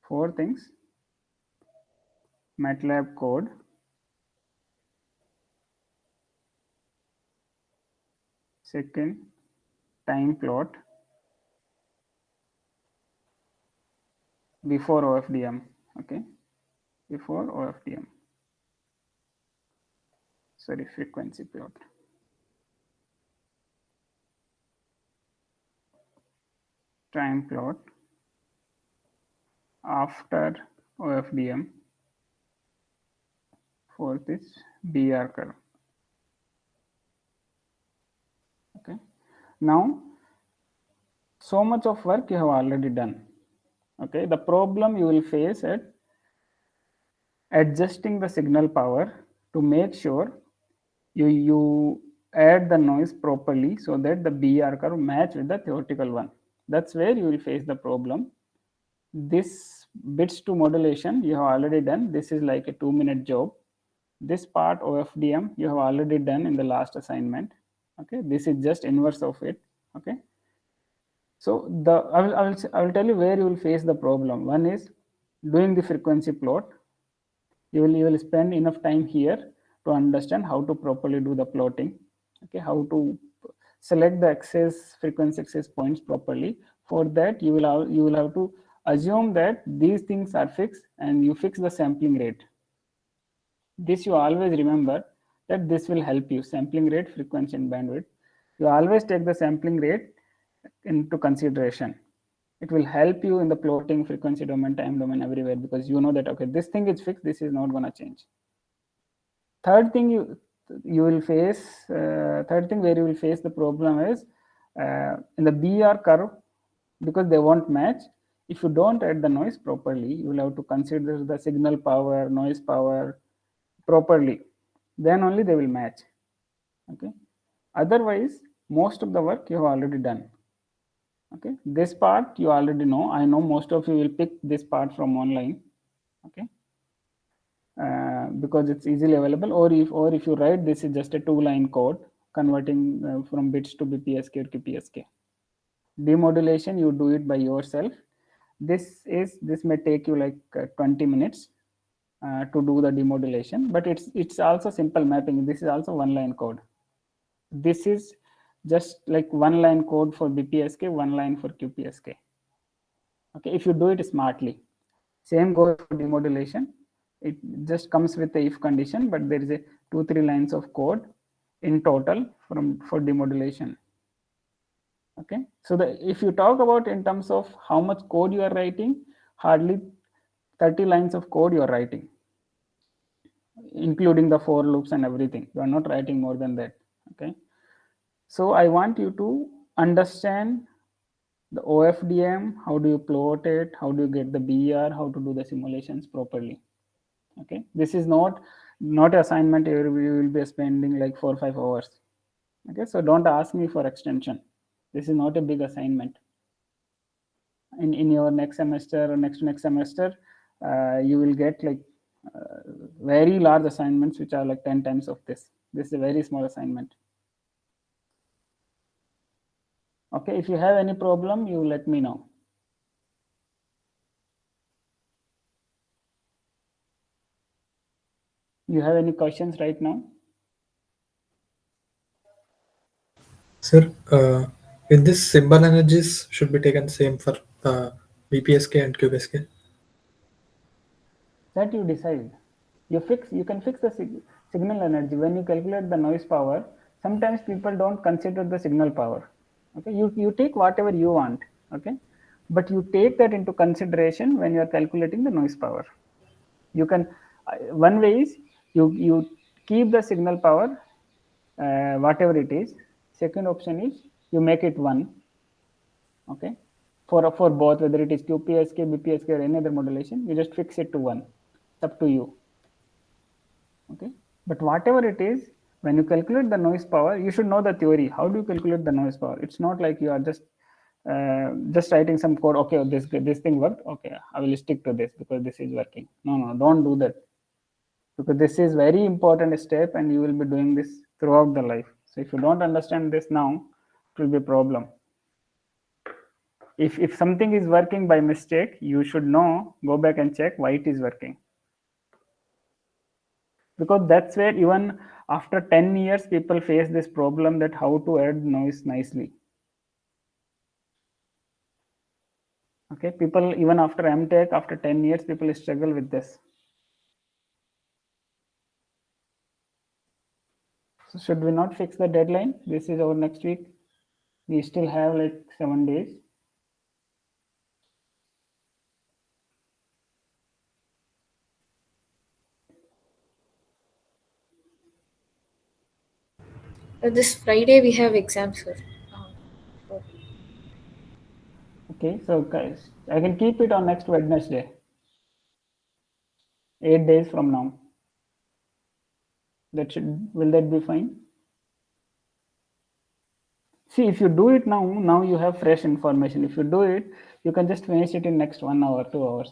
4 things. MATLAB code, second, time plot before OFDM, okay, before OFDM, sorry, frequency plot. Time plot after OFDM. Fourth is BR curve. Okay. Now, so much of work you have already done. Okay. The problem you will face at adjusting the signal power to make sure you add the noise properly so that the BR curve match with the theoretical one. That's where you will face the problem. This bits to modulation you have already done. This is like a 2-minute job. This part OFDM you have already done in the last assignment. Okay, this is just inverse of it. Okay, so I will tell you where you will face the problem. One is doing the frequency plot. You will spend enough time here to understand how to properly do the plotting. Okay, how to select the excess frequency excess points properly. For that, you will have to assume that these things are fixed and you fix the sampling rate. This you always remember that this will help you. Sampling rate, frequency, and bandwidth. You always take the sampling rate into consideration. It will help you in the plotting, frequency domain, time domain, everywhere, because you know that, okay, this thing is fixed, this is not going to change. Third thing you will face, third thing where you will face the problem is in the BR curve, because they won't match. If you don't add the noise properly, you will have to consider the signal power, noise power properly. Then only they will match. Okay. Otherwise, most of the work you have already done. Okay, this part you already know. I know most of you will pick this part from online. Okay, because it's easily available. Or if you write, this is just a 2-line code converting from bits to BPSK or QPSK. Demodulation you do it by yourself. This may take you like 20 minutes to do the demodulation, but it's also simple mapping. This is also 1-line code. This is just like 1-line code for BPSK, 1 line for QPSK. Okay, if you do it smartly. Same goes for demodulation. It just comes with the if condition, but there is a 2-3 lines of code in total for demodulation. Okay, so if you talk about in terms of how much code you are writing, hardly 30 lines of code you are writing, including the for loops and everything. You are not writing more than that. Okay, so I want you to understand the OFDM, how do you plot it, how do you get the BR, how to do the simulations properly. Okay, this is not an assignment where we will be spending like 4 or 5 hours. Okay, so don't ask me for extension. This is not a big assignment. In your next semester or next semester, you will get like very large assignments which are like 10 times of this. This is a very small assignment. Okay, if you have any problem, you let me know. You have any questions right now? Sir, with this symbol energies should be taken same for BPSK and QPSK? That you decide. You can fix the signal energy when you calculate the noise power. Sometimes people don't consider the signal power. Okay, you take whatever you want. Okay, but you take that into consideration when you are calculating the noise power. You can one way is you keep the signal power whatever it is. Second option is you make it 1. Okay, for both, whether it is QPSK, BPSK, or any other modulation, you just fix it to 1. It's up to you. Okay, but whatever it is, when you calculate the noise power, you should know the theory. How do you calculate the noise power? It's not like you are just writing some code. Okay, this thing worked. Okay, I will stick to this because this is working. No, don't do that, because this is very important step and you will be doing this throughout the life. So if you don't understand this now, it will be a problem. If something is working by mistake, you should know, go back and check why it is working, because that's where even after 10 years people face this problem, that how to add noise nicely. Okay, people even after MTech, after 10 years, people struggle with this. So should we not fix the deadline? This is our next week. We still have like 7 days. This Friday we have exams, sir. So Okay, so guys, I can keep it on next Wednesday, 8 days from now. Will that be fine? See, if you do it now you have fresh information. If you do it, you can just finish it in next 1 hour, 2 hours.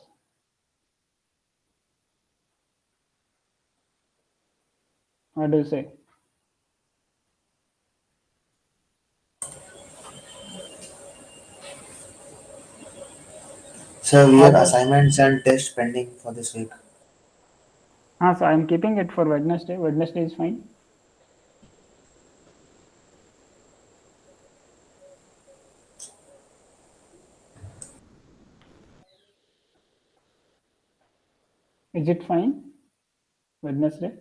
What do you say? So we have What assignments and tests pending for this week. so I'm keeping it for Wednesday. Wednesday is fine. Is it fine? Wednesday?